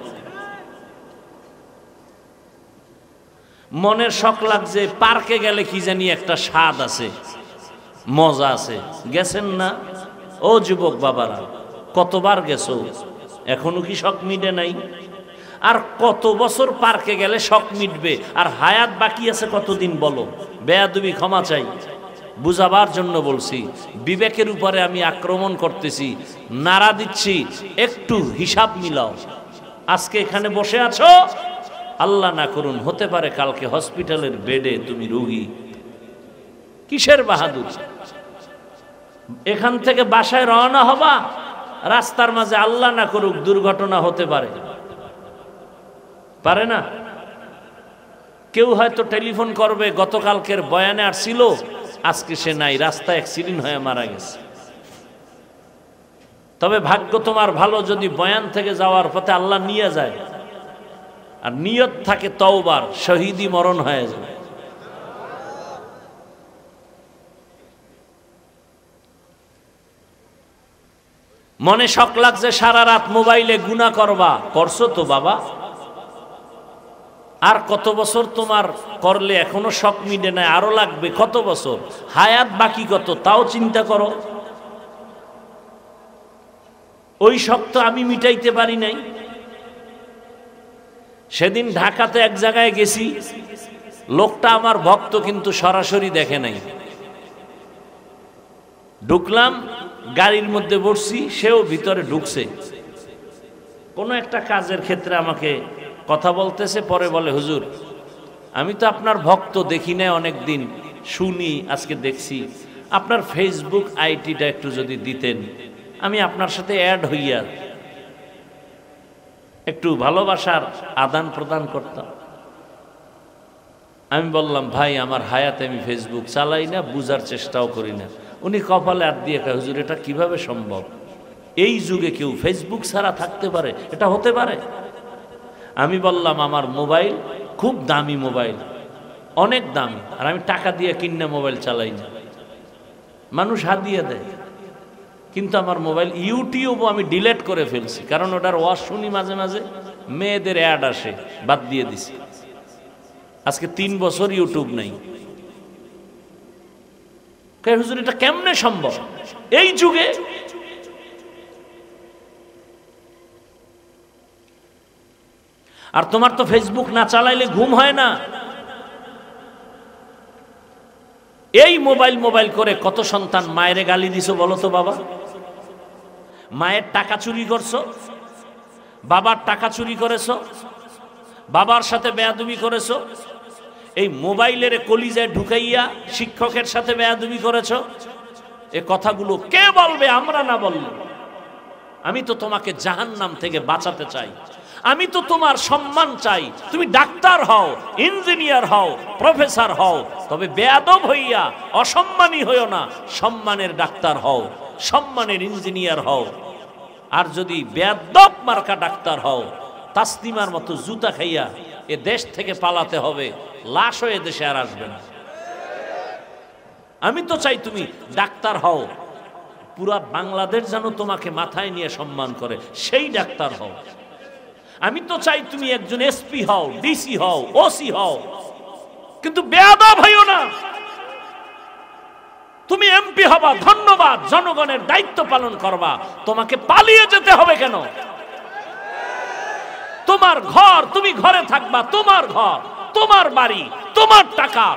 মনের শখ লাগছে, পার্কে গেলে কি জানি একটা স্বাদ আছে, মজা আছে, গেছেন না? ও যুবক বাবারা, কতবার গেছো, এখনো কি শখ মিটে নাই? আর কত বছর পার্কে গেলে শখ মিটবে? আর হায়াত বাকি আছে কতদিন বলো? বেয়াদবি ক্ষমা চাই, বুঝাবার জন্য বলছি। বিবেকের উপরে আমি আক্রমণ করতেছি, নাড়া দিচ্ছি, একটু হিসাব মিলাও। আজকে এখানে বসে আছো, আল্লাহ না করুন হতে পারে কালকে হসপিটালের বেডে তুমি রোগী। কিসের বাহাদুর? এখান থেকে বাসায় রওনা হবা, রাস্তার মাঝে আল্লাহ না করুক দুর্ঘটনা হতে পারে, পারে না? কেউ হয়তো টেলিফোন করবে, গতকালকের বয়ানে আসছিল, আজকে সে নাই, রাস্তায় অ্যাক্সিডেন্ট হয়ে মারা গেছে। তবে ভাগ্য তোমার ভালো যদি বয়ান থেকে যাওয়ার পথে আল্লাহ নিয়ে যায়, আর নিয়ত থাকে তওবার, শহীদি মরণ হয়ে যায়। মনে শখ লাগছে সারা রাত মোবাইলে গুনাহ করবা, করছো তো বাবা? আর কত বছর তোমার করলে এখনো শখ মিটে নাই, আরো লাগবে কত বছর? হায়াত বাকি কত তাও চিন্তা করো। ওই শখ তো আমি মিটাইতে পারি নাই। সেদিন ঢাকাতে এক জায়গায় গেছি, লোকটা আমার ভক্ত কিন্তু সরাসরি দেখে নাই। ঢুকলাম, গাড়ির মধ্যে বসছি, সেও ভিতরে ঢুকছে। কোনো একটা কাজের ক্ষেত্রে আমাকে কথা বলতেছে, পরে বলে হুজুর আমি তো আপনার ভক্ত, দেখি না অনেক দিন, শুনি, আজকে দেখছি, আপনার ফেসবুক আইডিটা একটু যদি দিতেন, আমি আপনার সাথে অ্যাড হইয়া একটু ভালোবাসার আদান প্রদান করতাম। আমি বললাম ভাই আমার হায়াতে আমি ফেসবুক চালাই না, বুঝার চেষ্টাও করি না। উনি কপালে হাত দিয়ে কয় হুজুর এটা কিভাবে সম্ভব? এই যুগে কেউ ফেসবুক ছাড়া থাকতে পারে? এটা হতে পারে? আমি বললাম আমার মোবাইল খুব দামি মোবাইল, অনেক দামি, আর আমি টাকা দিয়ে কিনে মোবাইল চালাই না, মানুষ হাদিয়া দেয়। কিন্তু আমার মোবাইল ইউটিউবও আমি ডিলেট করে ফেলছি, কারণ ওটার ওয়াজ শুনি মাঝে মাঝে, মেয়েদের অ্যাড আসে, বাদ দিয়ে দিছি। আজকে 3 বছর ইউটিউব নাই। হুজুর এটা কেমনে সম্ভব এই যুগে? আর তোমার তো ফেসবুক না চালাইলে ঘুম হয় না। এই মোবাইল করে কত সন্তান মায়ের গালি দিছো বলো তো বাবা? মায়ের টাকা চুরি করছো, বাবার টাকা চুরি করেছো, বাবার সাথে বেয়াদবি করেছো, এই মোবাইলের কলিজায় ঢুকাইয়া শিক্ষকের সাথে বেয়াদবি করেছো। এ কথাগুলো কে বলবে? আমরা না বললে। আমি তো তোমাকে জাহান্নাম থেকে বাঁচাতে চাই, আমি তো তোমার সম্মান চাই। তুমি ডাক্তার হও, ইঞ্জিনিয়ার হও, প্রফেসর হও, তবে বেয়াদব হইয়া অসম্মানী হইও না। সম্মানের ডাক্তার হও, সম্মানের ইঞ্জিনিয়ার হও। আর যদি বেয়াদব মার্কা ডাক্তার হও, তাসলিমার মতো জুতা খাইয়া এ দেশ থেকে পালাতে হবে, লাশ হয়ে দেশে আর আসবে না। আমি তো চাই তুমি ডাক্তার হও, পুরা বাংলাদেশ যেন তোমাকে মাথায় নিয়ে সম্মান করে, সেই ডাক্তার হও। আমি তো চাই তুমি একজন এসপি হও, ডিসি হও, ওসি হও, কিন্তু বেয়াদব হইও না। তুমি এমপি হবা, ধন্যবাদ, জনগণের দায়িত্ব পালন করবা, তোমাকে পালিয়ে যেতে হবে কেন? তোমার ঘর, তুমি ঘরে থাকবা, তোমার ঘর, তোমার বাড়ি, তোমার টাকা,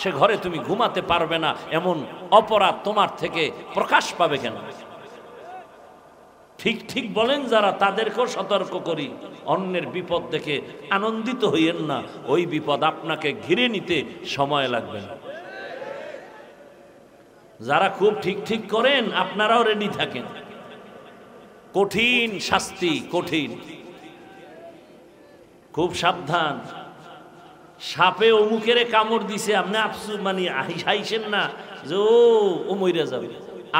সে ঘরে তুমি ঘুমাতে পারবে না, এমন অপরাধ তোমার থেকে প্রকাশ পাবে কেন? ঠিক ঠিক বলেন যারা, তাদেরকেও সতর্ক করি, অন্যের বিপদ দেখে আনন্দিত হইয়েন না, ওই বিপদ আপনাকে ঘিরে নিতে সময় লাগবে না। যারা খুব ঠিক ঠিক করেন আপনারাও রেডি থাকেন, কঠিন শাস্তি, কঠিন, খুব সাবধান। সাপে অমুকেরে কামড় দিছে, আপনি আফসুস মানে হাইছেন না যে ও মইরা যাবে।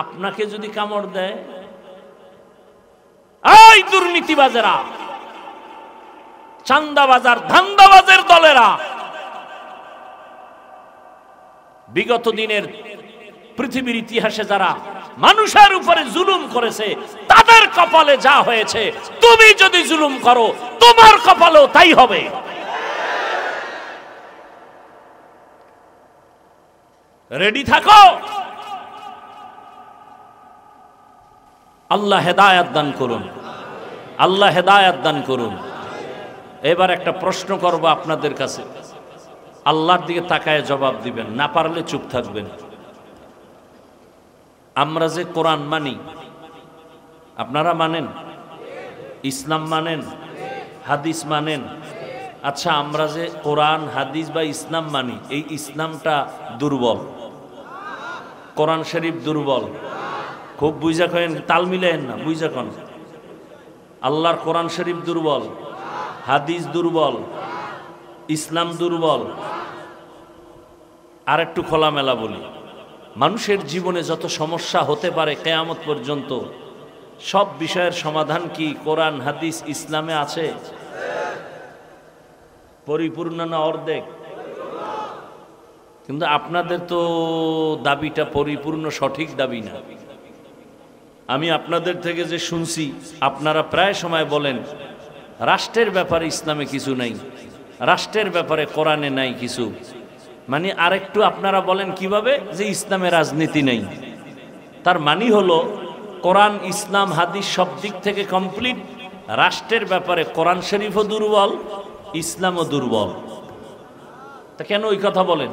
আপনাকে যদি কামড় দেয়, দুর্নীতিবাজেরা, চান্দাবাজার ধান্দাবাজের দলেরা বিগত দিনের পৃথিবীর ইতিহাসে যারা মানুষের উপরে জুলুম করেছে তাদের কপালে যা হয়েছে, তুমি যদি জুলুম করো তোমার কপালেও তাই হবে। রেডি থাকো। আল্লাহ হেদায়েত দান করুন, আল্লাহ হেদায়েত দান করুন। এবার একটা প্রশ্ন করব আপনাদের কাছে, আল্লাহর দিকে তাকায় জবাব দিবেন, না পারলে চুপ থাকবেন। আমরা যে কোরআন মানি, আপনারা মানেন? ইসলাম মানেন? হাদিস মানেন? আচ্ছা, আমরা যে কোরআন হাদিস বা ইসলাম মানি, এই ইসলামটা দুর্বল, কোরআন শরীফ দুর্বল। খুব বুঝা করেন, তাল মিলেন না, বুঝা কন। আল্লাহর কোরআন শরীফ দুর্বল, হাদিস দুর্বল, ইসলাম দুর্বল। আর একটু খোলামেলা বলি, মানুষের জীবনে যত সমস্যা হতে পারে কিয়ামত পর্যন্ত, সব বিষয়ের সমাধান কি কোরআন হাদিস ইসলামে আছে? পরিপূর্ণ না অর্ধেক? কিন্তু আপনাদের তো দাবিটা পরিপূর্ণ সঠিক দাবি না। আমি আপনাদের থেকে যে শুনছি, আপনারা প্রায় সময় বলেন রাষ্ট্রের ব্যাপারে ইসলামে কিছু নাই, রাষ্ট্রের ব্যাপারে কোরআনে নাই কিছু। মানে আরেকটু আপনারা বলেন কিভাবে যে ইসলামে রাজনীতি নেই। তার মানে হলো কোরআন ইসলাম হাদিস সব দিক থেকে কমপ্লিট, রাষ্ট্রের ব্যাপারে কোরআন শরীফও দুর্বল, ইসলামও দুর্বল। তা কেন ওই কথা বলেন?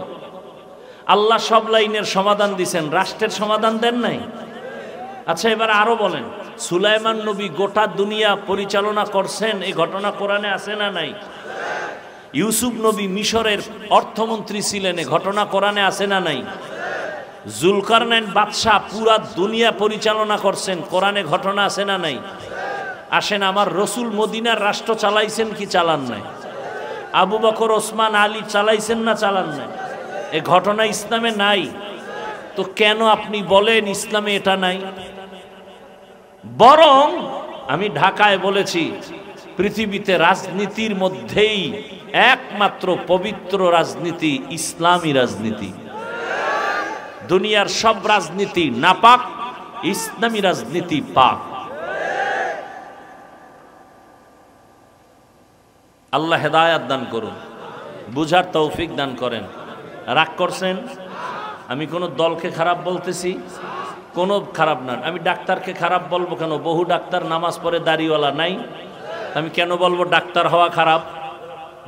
আল্লাহ সব লাইনের সমাধান দিছেন, রাষ্ট্রের সমাধান দেন নাই। আচ্ছা, এবার আরো বলেন, সুলাইমান নবী গোটা দুনিয়া পরিচালনা করছেন, এই ঘটনা কোরআনে আছে না নাই? ইউসুফ নবী মিশরের অর্থমন্ত্রী ছিলেন, এই ঘটনা কোরআনে আছে না নাই? জুলকারনাইন বাদশাহ পুরা দুনিয়া পরিচালনা করছেন, কোরআনে ঘটনা আছে না নাই? আসেন, আমার রসুল মদিনার রাষ্ট্র চালাইছেন কি চালান নাই? আবু বকর ওসমান আলী চালাইছেন না চালান নাই? এই ঘটনা ইসলামে নাই। তো কেন আপনি বলেন ইসলামে এটা নাই? বরং আমি ঢাকায় বলেছি, পৃথিবীতে রাজনীতির মধ্যেই একমাত্র পবিত্র রাজনীতি ইসলামী রাজনীতি। দুনিয়ার সব রাজনীতি নাপাক, ইসলামী রাজনীতি পাক। আল্লাহ হেদায়েত দান করুন, বুঝার তৌফিক দান করেন। রাগ করছেন? আমি কোনো দলকে খারাপ বলতেছি? কোনো খারাপ না। আমি ডাক্তারকে খারাপ বলবো কেন? বহু ডাক্তার নামাজ পড়ে দাড়িওয়ালা নাই, আমি কেন বলবো ডাক্তার হওয়া খারাপ?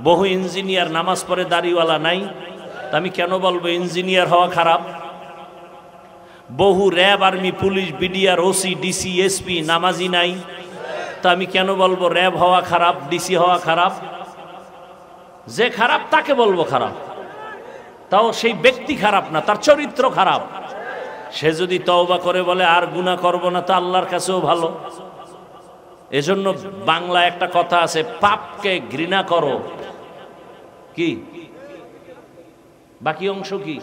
বহু ইঞ্জিনিয়ার নামাজ পড়ে দাড়িওয়ালা নাই, আমি কেন বলবো ইঞ্জিনিয়ার হওয়া খারাপ? বহু RAB, army, police, BDR, OC, DC, SP নামাজি নাই, তা আমি কেন বলবো র্যাব হওয়া খারাপ, ডিসি হওয়া খারাপ? যে খারাপ তাকে বলবো খারাপ, তাও সেই ব্যক্তি খারাপ না, তার চরিত্র খারাপ। সে যদি তওবা করে বলে আর গুনাহ করব না, তো আল্লাহর কাছেও ভালো। এজন্য বাংলা একটা কথা আছে, পাপকে ঘৃণা করো, কি বাকি অংশ কি?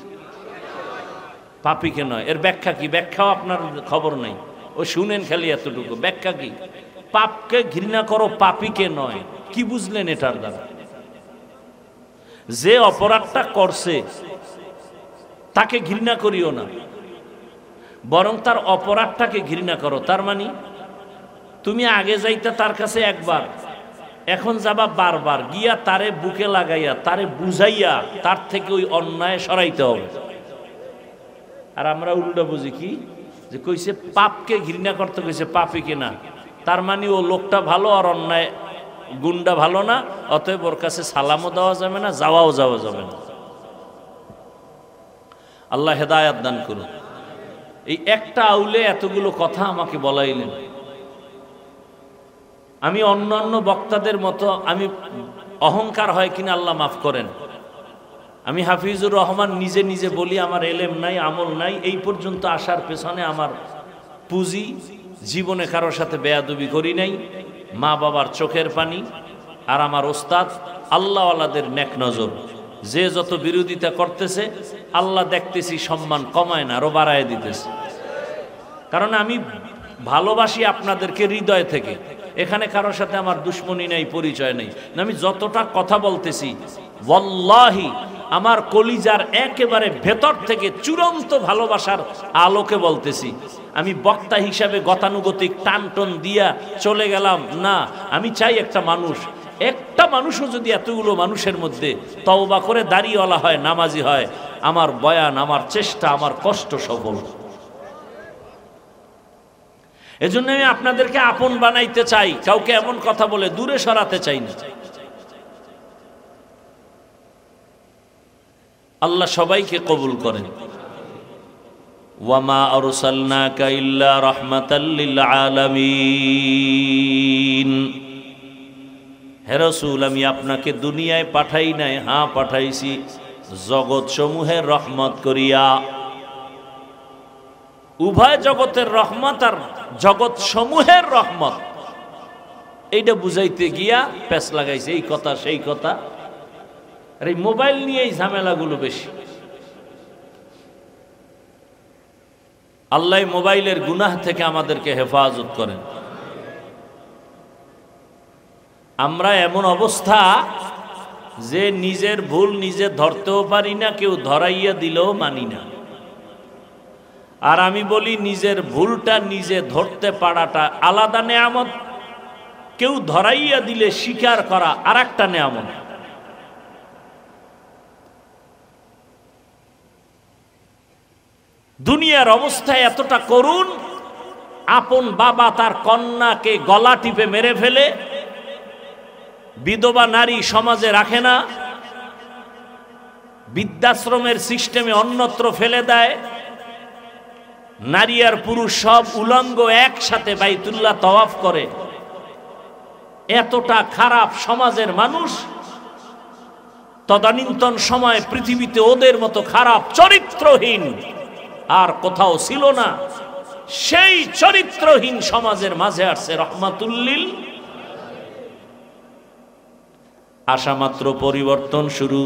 পাপীকে নয়। এর ব্যাখ্যা কি? ব্যাখ্যাও আপনার খবর নেই, ও শুনেন খালি এতটুকু। ব্যাখ্যা কি? পাপকে ঘৃণা করো, পাপীকে নয়। কি বুঝলেন এটার দ্বারা? যে অপরাধটা করছে তাকে ঘৃণা করিও না, বরং তার অপরাধটাকে ঘৃণা করো। তার মানে তুমি আগে যাইতা তার কাছে একবার, এখন যাবা বারবার, গিয়া তারে বুকে লাগাইয়া তারে বুঝাইয়া তার থেকে ওই অন্যায় সরাইতে হবে। আর আমরা উল্টো বুঝি কি, যে কইছে পাপকে ঘৃণা করতে, কইছে পাপীকে না। তার মানে ও লোকটা ভালো আর অন্যায় গুণটা ভালো না, অতএব ওর কাছে সালামও দেওয়া যাবে না, যাওয়া যাবে না। আল্লাহ হেদায়েত দান করুন। এই একটা আউলে এতগুলো কথা আমাকে বলাইলেন। আমি অন্যান্য বক্তাদের মতো আমি অহংকার হয় কিনা আল্লাহ মাফ করেন, আমি হাফিজুর রহমান নিজে নিজে বলি আমার এলেম নাই, আমল নাই, এই পর্যন্ত আসার পেছনে আমার পুঁজি, জীবনে কারোর সাথে বেয়াদবি করি নাই, মা বাবার চোখের পানি আর আমার ওস্তাদ আল্লাহওয়ালাদের নেক নজর। যে যত বিরোধিতা করতেছে আল্লাহ দেখতেছি সম্মান কমায় না, আরো বাড়ায় দিতেছে। কারণ আমি ভালোবাসি আপনাদেরকে হৃদয় থেকে, এখানে কারোর সাথে আমার দুশ্মনী নেই, পরিচয় নেই। আমি যতটা কথা বলতেছি ওয়াল্লাহি আমার কলিজার একেবারে ভেতর থেকে চূড়ান্ত ভালোবাসার আলোকে বলতেছি। আমি বক্তা হিসাবে গতানুগতিক টানটন দিয়া চলে গেলাম না। আমি চাই একটা মানুষও যদি এতগুলো মানুষের মধ্যে তওবা করে দাঁড়িয়েওয়ালা হয়, নামাজি হয়, আমার বয়ান, আমার চেষ্টা, আমার কষ্ট সফল। এজন্য আমি আপনাদেরকে আপন বানাইতে চাই, কাউকে এমন কথা বলে দূরে সরাতে চাই না। আল্লাহ সবাইকে কবুল করেন। ওয়ামা আরসালনাকা ইল্লা রাহমাতাল লিল আলামিন। হে রাসূল, আমি আপনাকে দুনিয়ায় পাঠাই নাই, হ্যাঁ পাঠাইছি জগৎ সমূহের রহমত করিয়া। উভয় জগতের রহমত আর জগৎ সমূহের রহমত, এইটা বুঝাইতে গিয়া পেছ লাগাইছে এই কথা সেই কথা। আর এই মোবাইল নিয়ে এই ঝামেলাগুলো বেশি। আল্লাহ মোবাইলের গুনাহ থেকে আমাদেরকে হেফাজত করেন। আমরা এমন অবস্থা যে নিজের ভুল নিজে ধরতেও পারি না, কেউ ধরাইয়া দিলেও মানি না। আর আমি বলি নিজের ভুলটা নিজে ধরতে পারাটা আলাদা নেয়ামত, কেউ ধরাইয়া দিলে স্বীকার করা আর একটা নেয়ামত। দুনিয়ার অবস্থা এতটা করুণ, আপন বাবা তার কন্যাকে গলা টিপে মেরে ফেলে, বিধবা নারী সমাজে রাখে না, বৃদ্ধাশ্রমের সিস্টেমে অন্যত্র ফেলে দেয়, নারী আর পুরুষ সব উলঙ্গ একসাথে বাইতুল্লাহ তওয়াফ করে। এতটা খারাপ সমাজের মানুষ তদানীন্তন সময় পৃথিবীতে ওদের মতো খারাপ চরিত্রহীন আর কোথাও ছিল না। সেই চরিত্রহীন সমাজের মাঝে আসছে রহমাতুল্লিল। আশা মাত্র পরিবর্তন শুরু।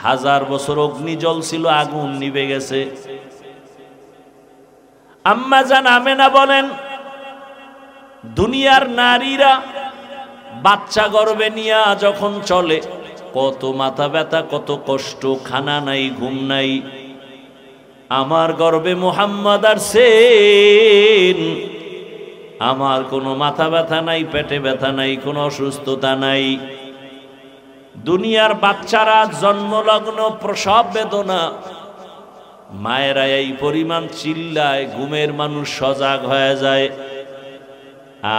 1000 বছর অগ্নি জ্বলছিল, আগুন নিভে গেছে। আম্মা জান আমেনা বলেন, দুনিয়ার নারীরা বাচ্চা গর্ভে নিয়ে যখন চলে, কত মাথা ব্যথা, কত কষ্ট, খানা নাই, ঘুম নাই। আমার গর্ভে মুহাম্মদ আসছেন, আমার কোনো মাথা ব্যথা নাই, পেটে ব্যথা নাই, কোনো অসুস্থতা নাই। দুনিয়ার বাচ্চারা জন্মলগ্ন প্রসব বেদনা, মায়েরা এই পরিমাণ চিল্লায়, ঘুমের মানুষ সজাগ হয়ে যায়।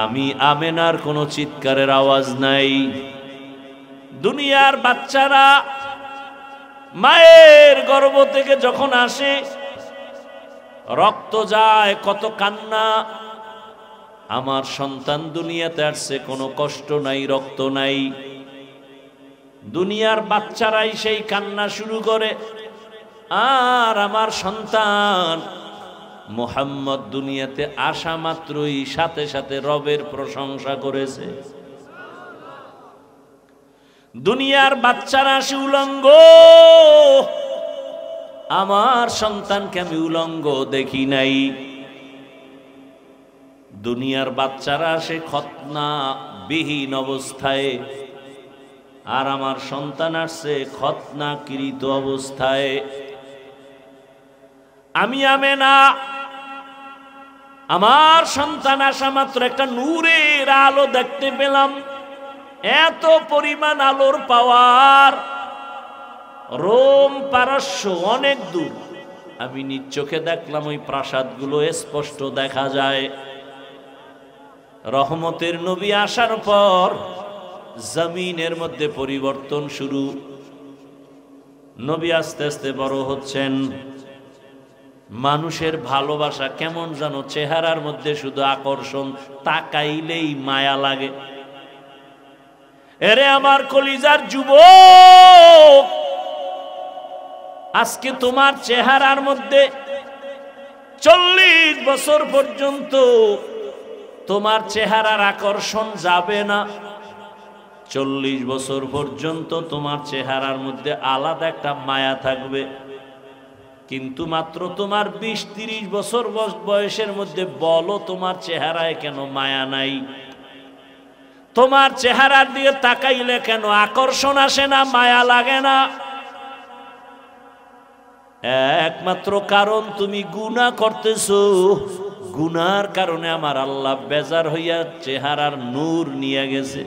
আমি আমেনার কোনো চিৎকারের আওয়াজ নাই। দুনিয়ার বাচ্চারা মায়ের গর্ভ থেকে যখন আসে, রক্ত যায়, কত কান্না। আমার সন্তান দুনিয়াতে আসছে, কোনো কষ্ট নাই, রক্ত নাই। দুনিয়ার বাচ্চারাই সেই কান্না শুরু করে। আর আমার সন্তান মুহাম্মদ দুনিয়াতে আসা মাত্রই সাথে সাথে রবের প্রশংসা করেছে। দুনিয়ার বাচ্চারা আসে উলঙ্গ, আমার সন্তানকে আমি উলঙ্গ দেখি নাই। দুনিয়ার বাচ্চারা আসে খতনা বিহীন অবস্থায়, আর আমার সন্তান আসছে খতনাকৃত অবস্থায়। আমি আমেনা, আমার সন্তান আসা মাত্র একটা নূরের আলো দেখতে পেলাম। এত পরিমাণ আলোর পাওয়ার, রোম পারস্য অনেক দূর। আমি নিজ চোখে দেখলাম ওই প্রাসাদগুলো স্পষ্ট দেখা যায়। রহমতের নবী আসার পর জমিনের মধ্যে পরিবর্তন শুরু। নবী আস্তে আস্তে বড় হচ্ছেন। মানুষের ভালোবাসা কেমন যেন চেহারার মধ্যে শুধু আকর্ষণ, তাকাইলেই মায়া লাগে। এরে আমার কলিজার যুবক, আজকে তোমার চেহারার মধ্যে 40 বছর পর্যন্ত তোমার চেহারার আকর্ষণ যাবে না। 40 বছর পর্যন্ত তোমার চেহারার মধ্যে আলাদা একটা মায়া থাকবে। কিন্তু মাত্র তোমার 20-30 বছর বয়সের মধ্যে বলো তোমার চেহারায় কেন মায়া নাই? তোমার চেহারার দিকে তাকাইলে কেন আকর্ষণ আসে না, মায়া লাগে না? একমাত্র কারণ তুমি গুনাহ করতেছো। গুনার কারণে আমার আল্লাহ বেজার হইয়া চেহারার নূর নিয়ে গেছে।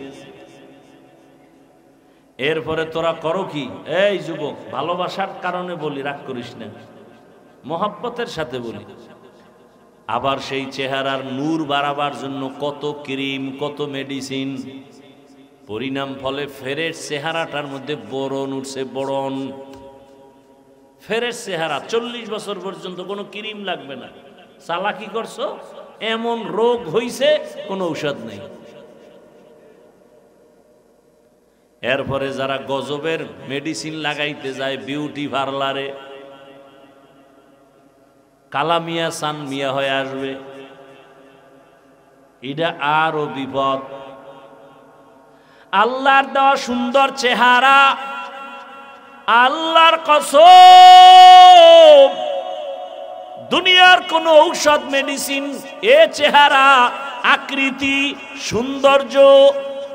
এরপরে তোরা করো কি? এই যুবক, ভালোবাসার কারণে বলি, রাগ করিস না, মহব্বতের সাথে বলি। আবার সেই চেহারার নূর বাড়াবার জন্য কত ক্রিম, কত মেডিসিন। পরিণাম ফলে ফেরেশ চেহারাটার মধ্যে ব্রণ উঠছে, ব্রণ। ফেরেশ চেহারা 40 বছর পর্যন্ত কোনো ক্রিম লাগবে না। চালাকি করছো, এমন রোগ হইছে, কোনো ঔষধ নেই। এরপরে যারা গজবের মেডিসিন লাগাইতে যায় বিউটি পার্লারে, কালা মিয়া সান মিয়া হয়ে আসবে। এটা আরো বিপদ। আল্লাহর দেওয়া সুন্দর চেহারা, আল্লাহর কসম, দুনিয়ার কোন ঔষধ মেডিসিন এ চেহারা, আকৃতি, সৌন্দর্য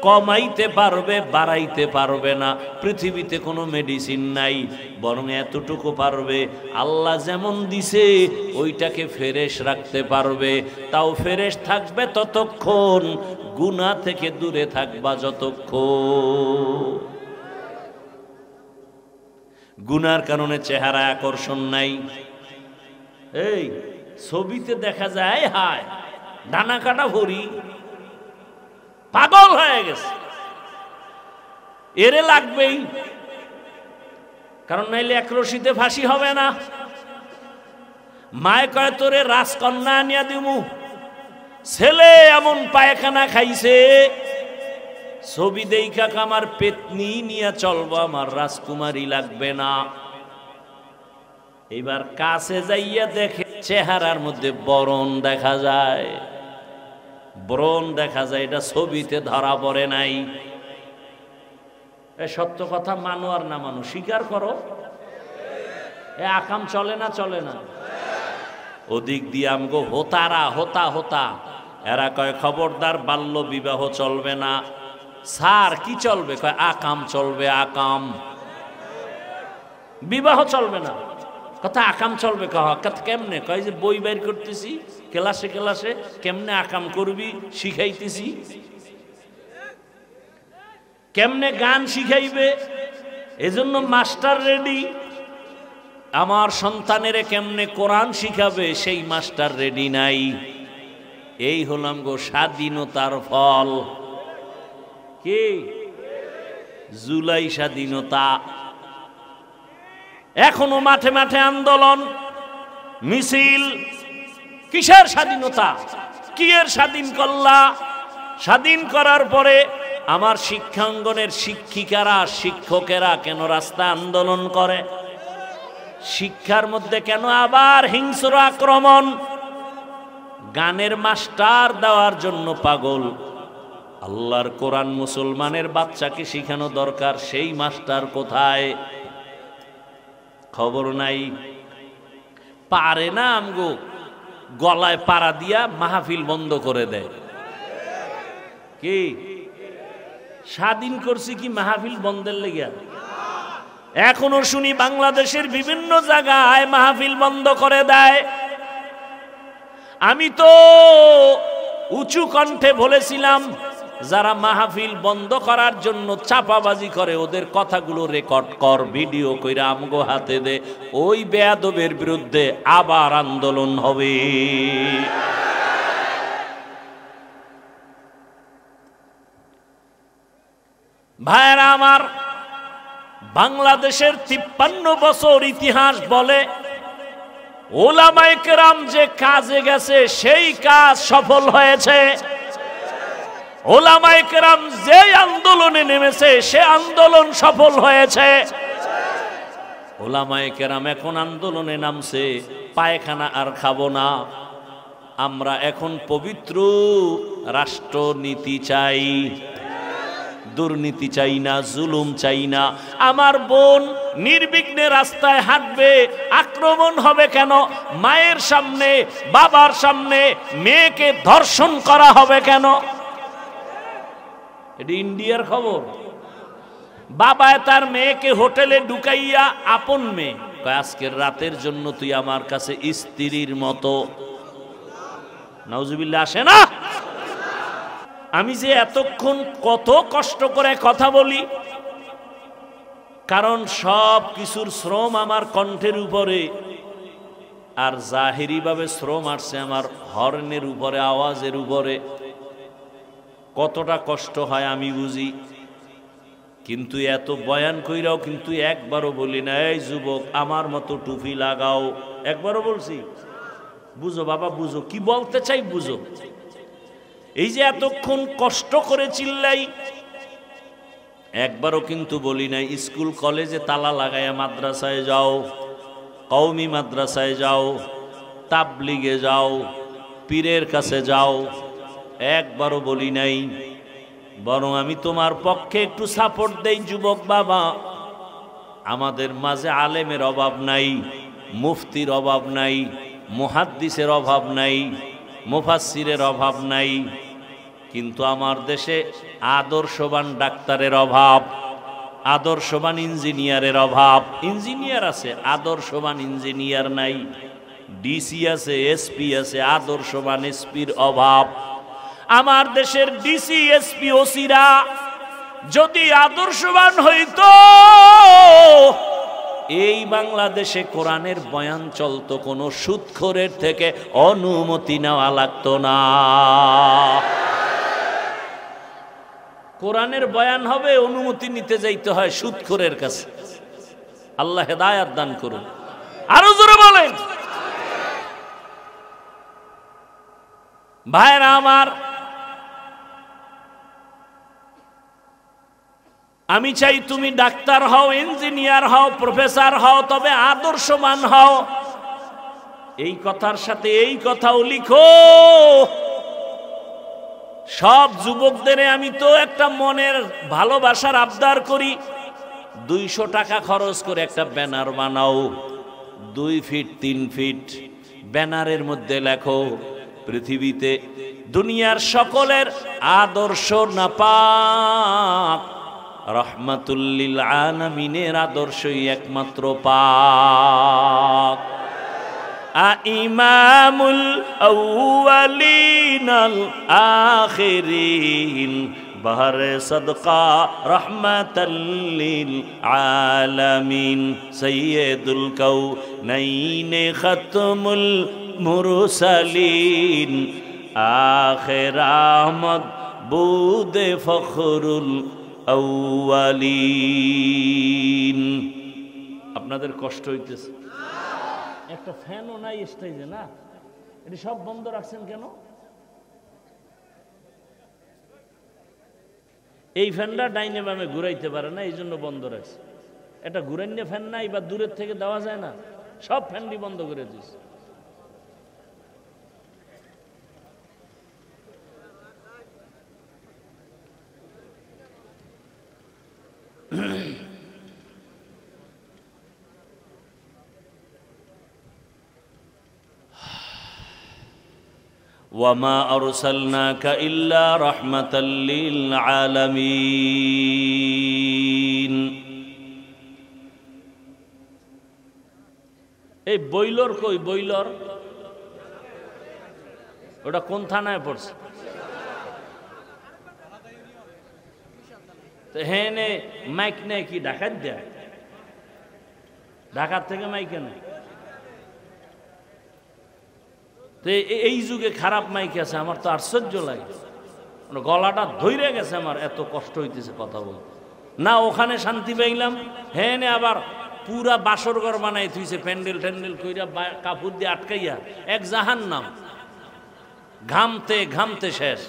কমাইতে পারবে, বাড়াইতে পারবে না। পৃথিবীতে কোনো মেডিসিন নাই, বরং এতটুকু পারবে, আল্লাহ যেমন দিছে ওইটাকে ফ্রেশ রাখতে পারবে। তাও ফ্রেশ থাকবে ততক্ষণ, গুনাহ থেকে দূরে থাকবা যতক্ষণ। গুনার কারণে চেহারা আকর্ষণ নাই। এই ছবিতে দেখা যায় হায় ডানা কাটা ভরি, পাগল হয়ে গেছে, এরে লাগবেই, কারণ নাইলে এক রশিতে ফাঁসি হবে না। মায় কয় তোরে রাজকন্যা নিয়া দিমু, ছেলে এমন পায়খানা খাইছে, ছবি দেখা আমার পেতনি নিয়ে চলবো, আমার রাজকুমারী লাগবে না। এবার কাছে যাইয়া দেখে চেহারার মধ্যে ব্রণ দেখা যায়, ব্রণ দেখা যায়, এটা ছবিতে ধরা পড়ে নাই। এ সত্য কথা মানো আর না মানো, স্বীকার করো। এ আকাম চলে না, চলে না। ওদিক দিয়ে আমগো হোতারা, হোতা হোতা, এরা কয় খবরদার বাল্য বিবাহ চলবে না। স্যার কি চলবে? কয় আকাম চলবে, আকাম। বিবাহ চলবে না, কথা আকাম চলবে। কেমনে? কয় যে বই বের করতেছি ক্লাসে ক্লাসে, কেমনে আকাম করবি শিখাইতেছি। কেমনে গান শিখাইবে, এজন্য মাস্টার রেডি। আমার সন্তানেরে কেমনে কোরআন শিখাবে, সেই মাস্টার রেডি নাই। এই হলাম গো স্বাধীনতার ফল। কি জুলাই স্বাধীনতা। এখনো মাঠে মাঠে আন্দোলন মিছিল। কিসের স্বাধীনতা? কি এর স্বাধীন করলা? স্বাধীন করার পরে আমার শিক্ষাঙ্গনের শিক্ষিকারা, শিক্ষকেরা কেন রাস্তা আন্দোলন করে? শিক্ষার মধ্যে কেন আবার হিংস্র আক্রমণ? গানের মাস্টার দেওয়ার জন্য পাগল। আল্লাহর কোরআন মুসলমানের বাচ্চাকে শিখানো দরকার, সেই মাস্টার কোথায়? খবর নাই। পারে না আমগো গলায় পাড়া দিয়া মাহফিল বন্ধ করে দেয়। কি স্বাধীন করছি কি মাহফিল বন্ধের লেগে? এখনো শুনি বাংলাদেশের বিভিন্ন জায়গায় মাহফিল বন্ধ করে দেয়। আমি তো উঁচু কণ্ঠে বলেছিলাম, যারা মাহফিল বন্ধ করার জন্য চাপাবাজি করে ওদের কথাগুলো রেকর্ড কর, ভিডিও কইরা আমগো হাতে দে। ওই বেয়াদবের বিরুদ্ধে আবার আন্দোলন হবে। ভাইরা আমার, বাংলাদেশের 53 বছর ইতিহাস বলে ওলামায়ে কেরাম যে কাজে গেছে সেই কাজ সফল হয়েছে। ওলামায়ে কেরাম যে আন্দোলনে নেমেছে সে আন্দোলন সফল হয়েছে। ওলামায়ে কেরাম এখন আন্দোলনে নামছে, পায়খানা আর খাবো না, আমরা এখন পবিত্র রাষ্ট্রনীতি চাই। দুর্নীতি চাই না, জুলুম চাই না। আমার বোন নির্বিঘ্নে রাস্তায় হাঁটবে, আক্রমণ হবে কেন? মায়ের সামনে, বাবার সামনে মেয়েকে ধর্ষণ করা হবে কেন? এটা ইন্ডিয়ার খবর। বাবায় তার মেয়েকে হোটেলে ঢুকাইয়া, আপন মেয়ে, আজকের রাতের জন্য তুই আমার কাছে স্ত্রীর মতো। নাউজুবিল্লাহ আসে না? আমি যে এতক্ষণ কত কষ্ট করে কথা বলি, কারণ সব কিছুর শ্রম আমার কণ্ঠের উপরে, আর জাহেরি ভাবে শ্রম আসছে আমার হর্নের উপরে, আওয়াজের উপরে। কতটা কষ্ট হয় আমি বুঝি, কিন্তু এত বয়ান কইরাও কিন্তু একবারও বলি না, এই যুবক আমার মতো টুপি লাগাও। একবারও বলছি? বুঝো বাবা, বুঝো কি বলতে চাই, বুঝো। এই যে এতক্ষণ কষ্ট করে চিল্লাই, একবারও কিন্তু বলি নাই স্কুল কলেজে তালা লাগাইয়া মাদ্রাসায় যাও, কওমি মাদ্রাসায় যাও, তাবলিগে যাও, পীরের কাছে যাও। একবারও বলি নাই। বরং আমি তোমার পক্ষে একটু সাপোর্ট দেই, যুবক বাবা। আমাদের মাঝে আলেমের অভাব নাই, মুফতির অভাব নাই, মুহাদ্দিসের অভাব নাই, মুফাসসিরের অভাব নাই, কিন্তু আমার দেশে আদর্শবান ডাক্তারের অভাব, আদর্শবান ইঞ্জিনিয়ারের অভাব। ইঞ্জিনিয়ার আছে, আদর্শবান ইঞ্জিনিয়ার নাই। ডিসি আছে, এসপি আছে, আদর্শবান এসপির অভাব। আমার দেশের ডিসি, এসপি, ওসিরা যদি আদর্শবান হইতো, এই বাংলাদেশে কোরআনের বয়ান চলতো, কোনো সুদখোরের থেকে অনুমতি নেওয়া লাগতো না। কোরআনের বয়ান হবে, অনুমতি নিতে যাইতে হয় সুদখোরের কাছে। আল্লাহ হেদায়াত দান করুন। আরো জোরে বলেন। ভাইরা আমার, আমি চাই তুমি ডাক্তার হও, ইঞ্জিনিয়ার হও, প্রফেসর হও, তবে আদর্শবান হও। এই কথার সাথে এই কথাও লিখো। সব যুবকদের আমি তো একটা মনের ভালোবাসার আবদার করি, 200 টাকা খরচ করে একটা ব্যানার বানাও, 2 ফিট 3 ফিট। ব্যানারের মধ্যে লেখো, পৃথিবীতে দুনিয়ার সকলের আদর্শ নাপাক, রহমাতুল লিল আলামিনের আদর্শই একমাত্র পাক। ইমামুল আউয়ালিন আল আখিরিন, বাহরে সদকা রহমাতাল লিল আলামিন, সাইয়্যিদুল কাউনাইন খাতমুল মুরসালিন, আখির আহমদ বুদে ফখরুল আউয়ালিন। আপনাদের কষ্ট হইতেছে? একটা ফ্যানও নাই স্টেজে, না? এটি সব বন্ধ রাখছেন কেন? এই ফ্যানটা ডাইনে বামে ঘুরাইতে পারে না, এই জন্য বন্ধ রাখছে। এটা ঘুরাইনে ফ্যান নাই বা দূরের থেকে দেওয়া যায় না? সব ফ্যানটি বন্ধ করে দিচ্ছে। ওয়ামা আরসালনাকা ইল্লা রাহমাতাল লিল আলামিন। এই বইলর কই? বইলর ওটা কোন থানায় পড়ছে? হ্যাঁ, নে মাইক নেই কি ঢাকার দেয়? ঢাকার থেকে মাইক নেই। এই যুগে খারাপ মাইক আছে, আমার তো আশ্চর্য লাগে। গলাটা ধইরে গেছে আমার, এত কষ্ট হইতেছে কথা বলতে। না ওখানে শান্তি পাইলাম, হ্যাঁ নে আবার পুরা বাসর ঘর বানাই থুইছে, প্যান্ডেল ট্যান্ডেল কইরা কাপড় দিয়ে আটকাইয়া, এক জাহান্নাম। ঘামতে ঘামতে শেষ।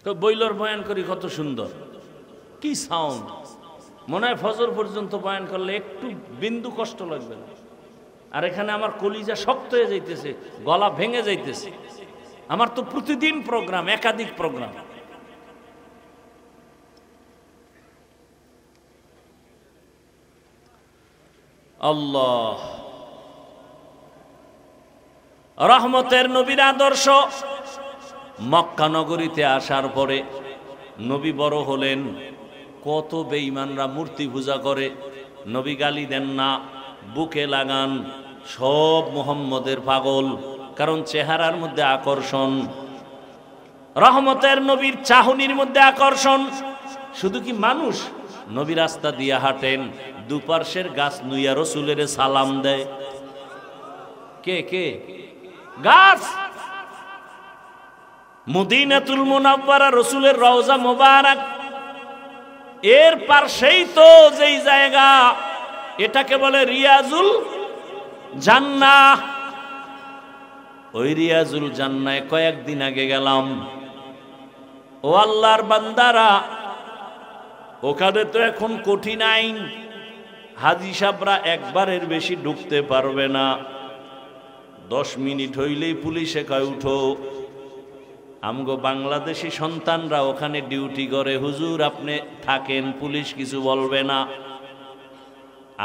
তো বইলর বয়ান করি কত সুন্দর, কি সাউন্ড। মনে হয় ফজর পর্যন্ত বয়ান করলে একটু বিন্দু কষ্ট লাগবে না। আর এখানে আমার কলিজা শক্ত হয়ে যাইতেছে, গলা ভেঙে যাইতেছে। আমার তো প্রতিদিন প্রোগ্রাম, একাধিক প্রোগ্রাম। আল্লাহ রহমতের নবীর আদর্শ। মক্কা নগরীতে আসার পরে নবী বড় হলেন, কত বেঈমানরা মূর্তি পূজা করে। নবী গালি দেন না, বুকে লাগান, সব মুহাম্মদের পাগল, কারণ চেহারার মধ্যে আকর্ষণ। রহমতের নবীর চাহনির মধ্যে আকর্ষণ। শুধু কি মানুষ, নবী রাস্তা দিয়ে হাঁটেন, দুপার্শ্বের গাছ নুইয়া রসুলের সালাম দেয়। কে কে? গাছ। মদিনাতুল মুনাওয়ারা রসুলের রওজা মোবারক, এর পাশেই তো যেই জায়গা, এটাকে বলে রিয়াজুল জান্নাহ। ওই রিয়াজুল জান্নায় কয়েকদিন আগে গেলাম। ও আল্লাহর বান্দারা, ওখানে তো এখন কঠিন আইন, হাজি সাহেবরা একবারের বেশি ঢুকতে পারবে না। 10 মিনিট হইলেই পুলিশে কয় উঠো। আমগো বাংলাদেশি সন্তানরা ওখানে ডিউটি করে, হুজুর আপনি থাকেন, পুলিশ কিছু বলবে না।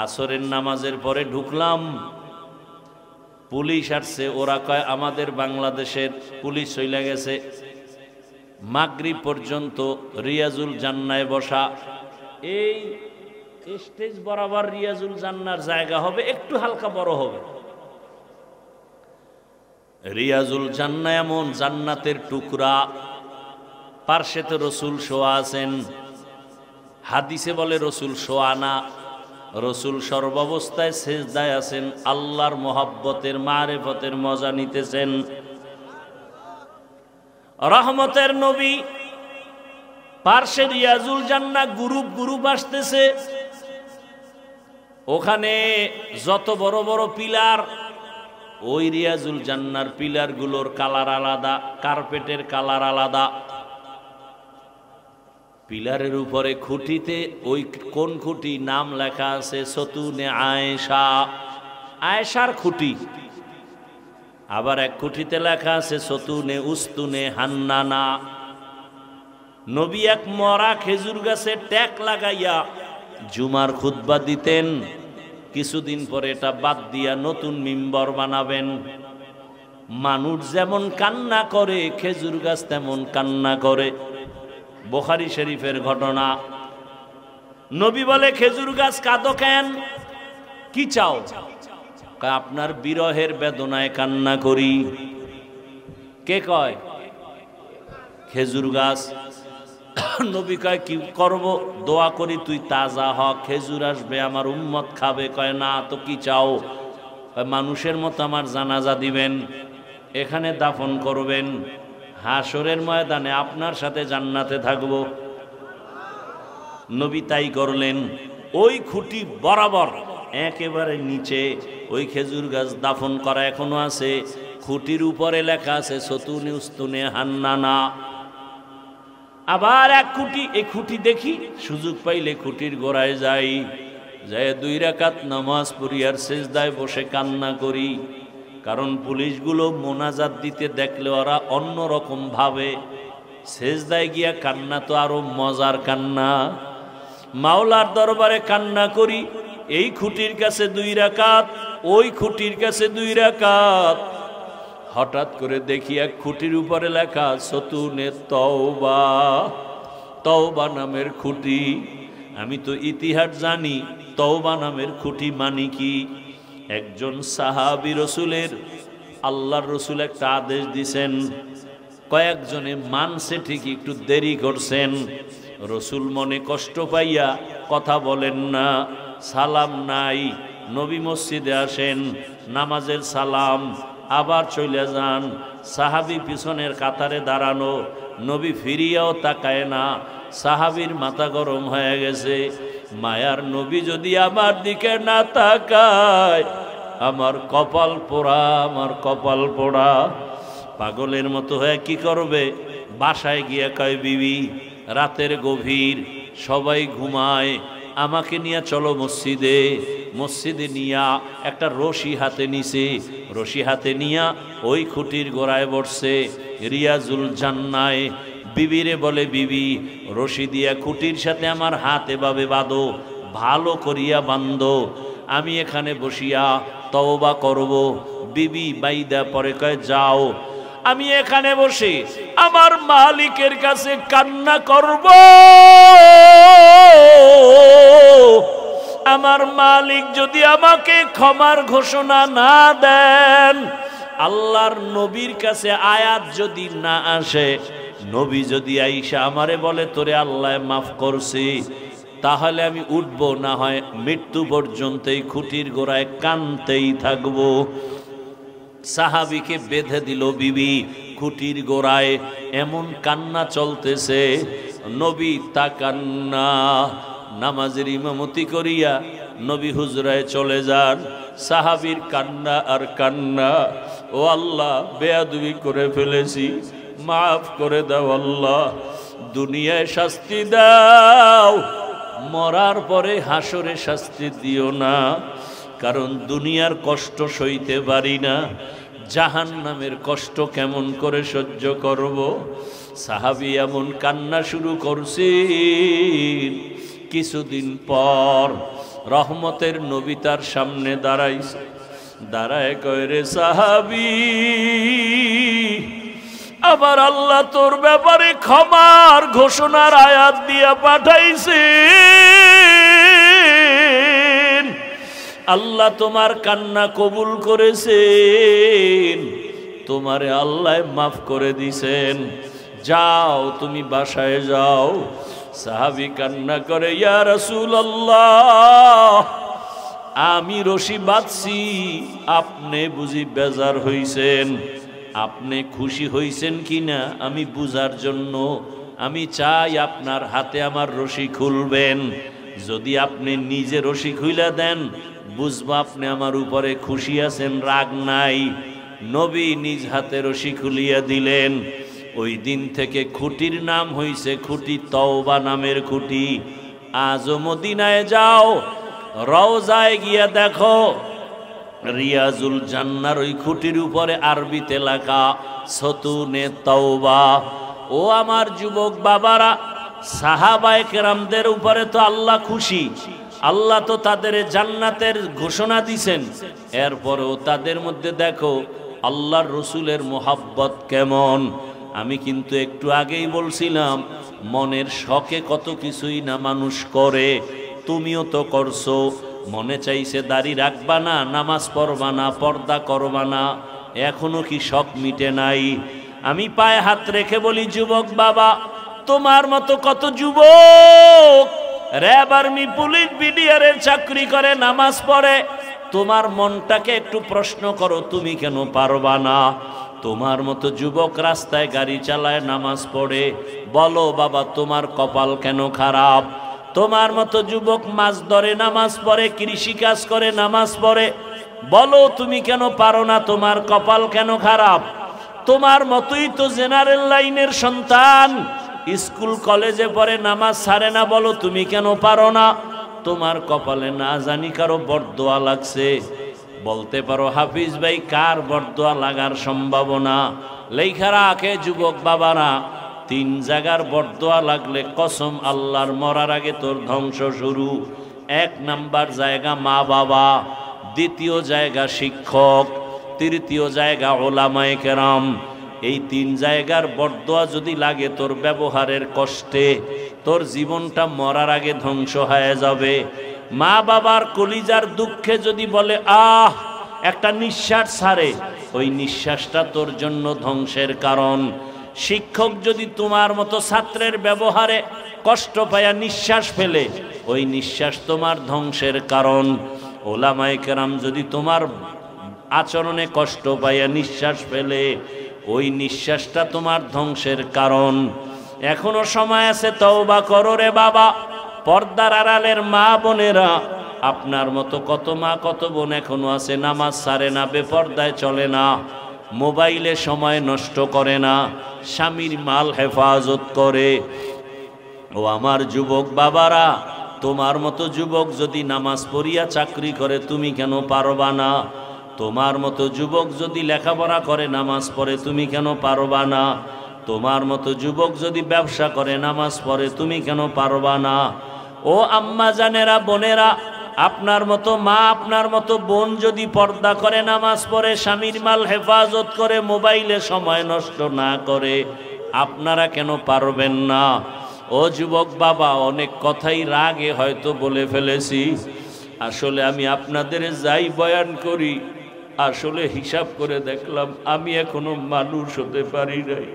আসরের নামাজের পরে ঢুকলাম, পুলিশ আসছে, ওরা কয় আমাদের বাংলাদেশের পুলিশ চলে গেছে। মাগরিব পর্যন্ত রিয়াজুল জান্নায় বসা। এই স্টেজ বরাবর রিয়াজুল জান্নার জায়গা হবে, একটু হালকা বড় হবে। রিয়াজুল জান্নাহ এমন জান্নাতের টুকরা, পার্শ্বেতে রসুল শোয়া আছেন। হাদিসে বলে রসুল শোয়া না, রসুল সর্বাবস্থায় সেজদায় আছেন, আল্লাহর মোহাব্বতের মারেফতের মজা নিতেছেন। রহমতের নবী পার্শ্বে রিয়াজুল জান্নাহ, গ্রুপ গ্রুপ আসতেছে। ওখানে যত বড় বড় পিলার, ওই রিয়াজুল জান্নাহর পিলার গুলোর কালার আলাদা, কার্পেটের কালার আলাদা। পিলারের উপরে খুঁটিতে ওই কোন খুঁটি নাম লেখা আছে সতুনে আয়েশা, আয়েশার খুঁটি। আবার এক খুঁটিতে লেখা আছে সতুনে উস্তুনে হান্নানা। নবী এক মরা খেজুর গাছে ট্যাক লাগাইয়া জুমার খুতবা দিতেন। কিছুদিন পরে এটা বাদ দিয়া নতুন মিম্বর বানাবেন। মানুষ যেমন কান্না করে, খেজুর গাছ তেমন কান্না করে। বুখারী শরীফের ঘটনা। নবী বলে, খেজুর গাছ কাঁদো কেন? কি চাও? আপনার বিরহের বেদনায় কান্না করি। কে কয়? খেজুর গাছ। নবী কয় কি করব? দোয়া করি তুই তাজা হ, খেজুর আসবে, আমার উম্মত খাবে। কয় না তো কি চাও? মানুষের মতো আমার জানাজা দিবেন, এখানে দাফন করবেন, হাসরের ময়দানে আপনার সাথে জান্নাতে থাকব। নবী তাই করলেন। ওই খুঁটি বরাবর একেবারে নিচে ওই খেজুর গাছ দাফন করা এখনো আছে। খুঁটির উপরে লেখা আছে সতুনে উস্তুনে হান্নানা। আবার এক খুঁটি, এই খুঁটি দেখি, সুযোগ পাইলে খুঁটির গোড়ায় যাই, যায় 2 রাকাত নামাজ পড়ি আর সেজদায় বসে কান্না করি। কারণ পুলিশগুলো মোনাজাত দিতে দেখলে ওরা অন্যরকম ভাবে, সেজদায় গিয়া কান্না তো আরো মজার কান্না। মাওলার দরবারে কান্না করি। এই খুঁটির কাছে 2 রাকাত, ওই খুঁটির কাছে 2 রাকাত। হঠাৎ করে দেখি এক খুঁটির উপরে লেখা সতুনে তওবা, তওবা নামের খুঁটি। আমি তো ইতিহাস জানি, তওবা নামের খুঁটি মানে কি? একজন সাহাবী রসুলের, আল্লাহর রসুল একটা আদেশ দিছেন, কয়েকজনে মানছে ঠিকই, একটু দেরি করছেন। রসুল মনে কষ্ট পাইয়া কথা বলেন না, সালাম নাই। নবী মসজিদে আসেন, নামাজের সালাম, আবার চলে যান। সাহাবী পিছনের কাতারে দাঁড়ানো, নবী ফিরিয়াও তাকায় না। সাহাবীর মাথা গরম হয়ে গেছে। মায়ার নবী যদি আমার দিকে না তাকায়, আমার কপাল পোড়া, আমার কপাল পোড়া। পাগলের মতো হয়ে কি করবে? বাসায় গিয়ে কয়, বিবি রাতের গভীর, সবাই ঘুমায়, আমাকে নিয়ে চলো মসজিদে। মসজিদে নিয়া একটা রশি হাতে নিছে, রশি হাতে নিয়া ওই খুঁটির গোড়ায় বসছে। রিয়াজুল জান্নায় বিবিরে বলে, বিবি রশি দিয়া খুঁটির সাথে আমার হাত এভাবে বাঁধো, ভালো করিয়া বান্ধো, আমি এখানে বসিয়া তওবা করব। বিবি বাইদা পরে কয়, যাও, আমি এখানে বসে আমার মালিকের কাছে কান্না করব। আমার মালিক যদি আমাকে ক্ষমার ঘোষণা না দেন, আল্লাহর নবীর কাছে আয়াত যদি না আসে, নবী যদি আইসা আমারে বলে তোরে আল্লাহ মাফ করছি, তাহলে আমি উঠবো, না হয় মৃত্যু পর্যন্ত এই খুঁটির গোড়ায় কানতেই থাকবো। সাহাবীকে বেঁধে দিল বিবি খুঁটির গোড়ায়, এমন কান্না চলতেছে। নবী তাকান্না, নামাজের ইমামতি করিয়া নবী হুজরায় চলে যান। সাহাবীর কান্না আর কান্না, ও আল্লাহ বেয়াদবি করে ফেলেছি, মাফ করে দাও আল্লাহ, দুনিয়ায় শাস্তি দাও, মরার পরে হাসরে শাস্তি দিও না, কারণ দুনিয়ার কষ্ট সইতে পারি না, জাহান্নামের কষ্ট কেমন করে সহ্য করব। সাহাবী এমন কান্না শুরু করছেন। কিছুদিন পর রহমতের নবী তার সামনে দাঁড়াইছে, দাঁড়ায় কয়, রে সাহাবী, আমার আল্লাহ তোর ব্যাপারে ক্ষমার ঘোষণার আয়াত দিয়া পাঠাইছে। আল্লাহ তোমার কান্না কবুল করেছেন, তোমারে আল্লাহ মাফ করে দিছেন, যাও তুমি বাসায় যাও। সাহাবী কান্না করে, ইয়া রাসূলুল্লাহ, আমি রশি বাঁধছি, আপনি বুঝি বেজার হইছেন, আপনি খুশি হইছেন কিনা আমি বুঝার জন্য আমি চাই আপনার হাতে আমার রশি খুলবেন। যদি আপনি নিজে রশি খুইলা দেন, বুঝবো আপনি আমার উপরে খুশি আছেন, রাগ নাই। নবী নিজ হাতে রশি খুলিয়া দিলেন। ওই দিন থেকে খুঁটির নাম হইছে খুঁটি তওবা নামের খুঁটি। আজও মদিনায় যাও, রওজায় গিয়া দেখো, রিয়াজুল জান্নার ওই খুঁটির উপরে আরবিতে লেখা সতুনে তওবা। ও আমার যুবক বাবারা, সাহাবায়ে কেরামদের উপরে তো আল্লাহ খুশি, আল্লাহ তো তাদের জান্নাতের ঘোষণা দিছেন, এরপরেও তাদের মধ্যে দেখো আল্লাহর রসুলের মোহাব্বত কেমন। আমি কিন্তু একটু আগেই বলছিলাম, মনের শখে কত কিছুই না মানুষ করে, তুমিও তো করছো। মনে চাইছে দাড়ি রাখবা না, নামাজ পড়বা না, পর্দা করবা না, এখনো কি শখ মিটে নাই? আমি পায়ে হাত রেখে বলি, যুবক বাবা, তোমার মতো কত যুবক র্যাব, আর্মি, পুলিশ, বিডিআরের চাকরি করে, নামাজ পড়ে। তোমার মনটাকে একটু প্রশ্ন করো, তুমি কেন পারবা না? তোমার মতো যুবক রাস্তায় গাড়ি চালায়, নামাজ পড়ে, বলো বাবা তোমার কপাল কেন খারাপ? তোমার মতো যুবক মাছ ধরে, নামাজ পড়ে, কৃষিকাজ করে, নামাজ পড়ে, বলো তুমি কেন পারো না? তোমার কপাল কেন খারাপ? তোমার মতোই তো জেনারেল লাইনের সন্তান, স্কুল কলেজে পড়ে, নামাজ ছাড়ে না, বলো তুমি কেন পারো না? তোমার কপালে না জানি কারো বরদোয়া লাগছে। বলতে পারো, হাফিজ ভাই কার বরদোয়া লাগার সম্ভাবনা? লেখা রাখে যুবক বাবারা, 3 জায়গার বরদোয়া লাগলে কসম আল্লাহর, মরার আগে তোর ধ্বংস শুরু। 1 নাম্বার জায়গা মা বাবা, 2য় জায়গা শিক্ষক, 3য় জায়গা ওলামায়ে কেরাম। এই 3 জায়গার বরদোয়া যদি লাগে তোর ব্যবহারের কষ্টে, তোর জীবনটা মরার আগে ধ্বংস হয়ে যাবে। মা বাবার কলিজার দুঃখে যদি বলে আহ, একটা নিঃশ্বাস ছাড়ে, ওই নিঃশ্বাসটা তোর জন্য ধ্বংসের কারণ। শিক্ষক যদি তোমার মতো ছাত্রের ব্যবহারে কষ্ট পায়া নিঃশ্বাস ফেলে, ওই নিঃশ্বাস তোমার ধ্বংসের কারণ। ওলামায়ে কেরাম যদি তোমার আচরণে কষ্ট পায়া নিঃশ্বাস ফেলে, ওই নিঃশ্বাসটা তোমার ধ্বংসের কারণ। এখনো সময় আছে, তওবা করো রে বাবা। পর্দার আড়ালের মা বোনেরা, আপনার মতো কত মা কত বোন এখনো আছে, নামাজ ছাড়ে না, বেপর্দায় চলে না, মোবাইলে সময় নষ্ট করে না, স্বামীর মাল হেফাজত করে। ও আমার যুবক বাবারা, তোমার মতো যুবক যদি নামাজ পড়িয়া চাকরি করে তুমি কেন পারবা না? তোমার মতো যুবক যদি লেখাপড়া করে নামাজ পড়ে তুমি কেন পারবা না? তোমার মতো যুবক যদি ব্যবসা করে নামাজ পড়ে তুমি কেন পারবা না? ও আম্মা জানেরা, বোনেরা, আপনার মতো মা, আপনার মতো বোন যদি পর্দা করে নামাজ পড়ে, স্বামীর মাল হেফাজত করে, মোবাইলে সময় নষ্ট না করে, আপনারা কেন পারবেন না? ও যুবক বাবা, অনেক কথাই রাগে হয়তো বলে ফেলেছি। আসলে আমি আপনাদের যাই বয়ান করি, আসলে হিসাব করে দেখলাম আমি এখনো মানুষ হতে পারি নাই।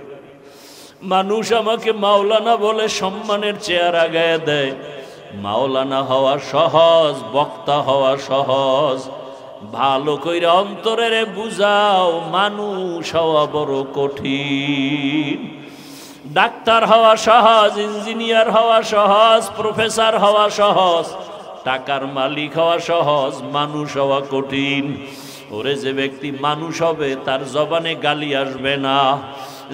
মানুষ আমাকে মাওলানা বলে সম্মানের চেয়ার আগায় দেয়। মাওলানা হওয়া সহজ, বক্তা হওয়া সহজ। ভালো কইরা অন্তরে বুঝাও, মানুষ হওয়া বড় কঠিন। ডাক্তার হওয়া সহজ, ইঞ্জিনিয়ার হওয়া সহজ, প্রফেসর হওয়া সহজ, টাকার মালিক হওয়া সহজ, মানুষ হওয়া কঠিন। ওরে যে ব্যক্তি মানুষ হবে তার জবানে গালি আসবে না।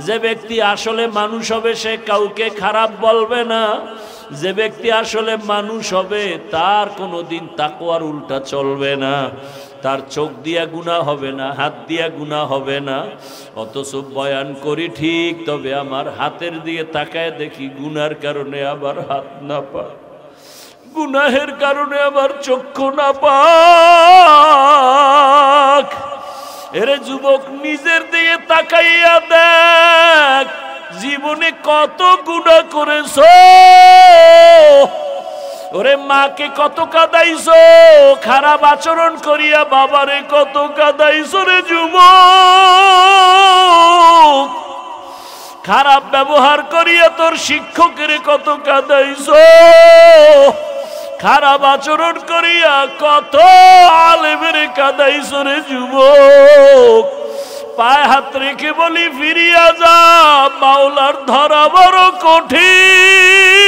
যে ব্যক্তি আসলে মানুষ হবে সে কাউকে খারাপ বলবে না। যে ব্যক্তি আসলে মানুষ হবে তার কোনোদিন তাকওয়ার উল্টা চলবে না। তার চোখ দিয়া গুনাহ হবে না, হাত দিয়া গুনাহ হবে না। অথচ বয়ান করি ঠিক, তবে আমার হাতের দিকে তাকায় দেখি গুনার কারণে আবার হাত না পায়, গুনাহের কারণে আবার চক্ষু না পাক। এরে যুবক, নিজের দিকে তাকাইয়া দেখ, জীবনে কত গুনাহ করেছো। ওরে মাকে কত কাঁদাইছো, খারাপ আচরণ করিয়া বাবারে কত কাঁদাইছো রে যুবক। খারাপ ব্যবহার করিয়া তোর শিক্ষকের কত কাঁদাইছো। খারাপ আচরণ করিয়া কত আলেমের কাঁদাইছো রে যুবক। পায়ে হাত রেখে বলি ফিরিয়া যা, মাওলার ধরা বড় কঠিন।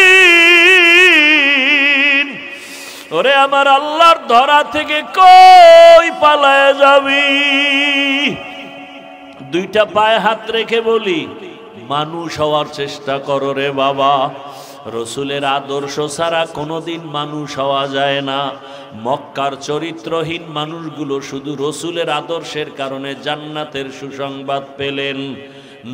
ওরে আমার আল্লাহর ধরা থেকে কই পালায় যাবি? দুইটা পায়ে হাত রেখে বলি, মানুষ হওয়ার চেষ্টা করো রে বাবা। রসুলের আদর্শ ছাড়া কোনোদিন মানুষ হওয়া যায় না। মক্কার চরিত্রহীন মানুষগুলো শুধু রসুলের আদর্শের কারণে জান্নাতের সুসংবাদ পেলেন।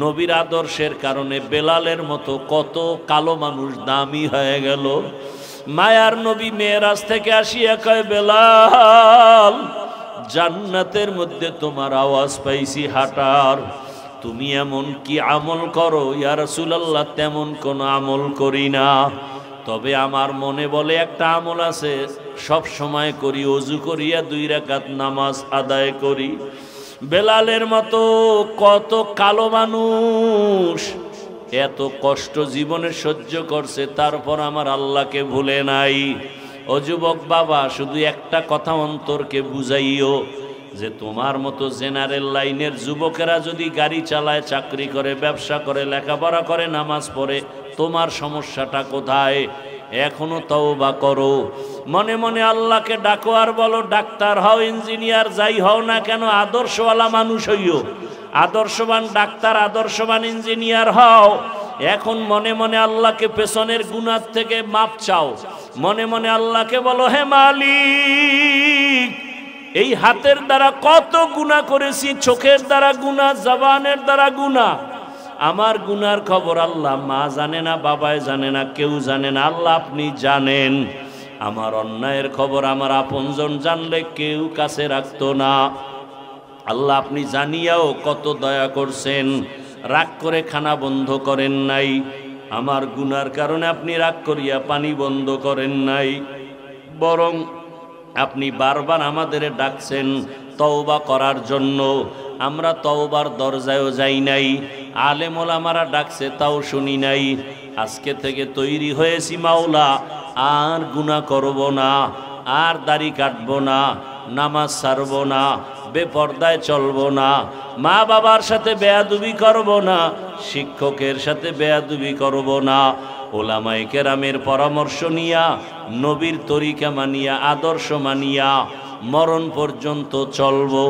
নবীর আদর্শের কারণে বেলালের মতো কত কালো মানুষ দামি হয়ে গেল। মায়ার নবী মেরাজ থেকে আসিয়া কয়, বেলাল, জান্নাতের মধ্যে তোমার আওয়াজ পাইছি হাঁটার। তুমি এমন কি আমল করো? ইয়া রাসূলুল্লাহ, তেমন কোন আমল করি না, তবে আমার মনে বলে একটা আমল আছে, সব সময় করি, ওযু করিয়া 2 রাকাত নামাজ আদায় করি। বেলালের মতো কত কালো মানুষ এত কষ্ট জীবনে সহ্য করছে, তারপর আমার আল্লাহকে ভুলে নাই। ও যুবক বাবা, শুধু একটা কথা অন্তরকে বুঝাইও যে তোমার মতো জেনারেল লাইনের যুবকেরা যদি গাড়ি চালায়, চাকরি করে, ব্যবসা করে, লেখাপড়া করে, নামাজ পড়ে, তোমার সমস্যাটা কোথায়? এখনো তওবা করো, মনে মনে আল্লাহকে ডাকো আর বলো, ডাক্তার হও, ইঞ্জিনিয়ার যাই হও না কেন, আদর্শওয়ালা মানুষ হইও। আদর্শবান ডাক্তার, আদর্শবান ইঞ্জিনিয়ার হও। এখন মনে মনে আল্লাহকে পেছনের গুনাহ থেকে মাপ চাও। মনে মনে আল্লাহকে বলো, হে মালিক, এই হাতের দ্বারা কত গুনাহ করেছি, চোখের দ্বারা গুনাহ, জবানের দ্বারা গুনাহ। আমার গুনার খবর আল্লাহ মা জানে না, বাবাই জানে না, কেউ জানে না, আল্লাহ আপনি জানেন। আমার অন্যায়ের খবর আমার আপনজন জানলে কেউ কাছে রাখতো না। আল্লাহ আপনি জানিয়াও কত দয়া করছেন, রাগ করে খানা বন্ধ করেন নাই। আমার গুনার কারণে আপনি রাগ করিয়া পানি বন্ধ করেন নাই, বরং আপনি বারবার আমাদের ডাকছেন তওবা করার জন্য। আমরা তওবার দরজায়ও যাই নাই, আলেম ওলামারা ডাকছে তাও শুনি নাই। আজকে থেকে তৈরি হয়েছি মাওলা, আর গুনাহ করব না, আর দাড়ি কাটবো না, নামাজ ছাড়ব না, বেপর্দায় চলবো না, মা বাবার সাথে বেয়াদবি করব না, শিক্ষকের সাথে বেয়াদবি করব না। ওলামায়ে কেরামের পরামর্শ নিয়া, নবীর তরিকা মানিয়া, আদর্শ মানিয়া মরণ পর্যন্ত চলবো।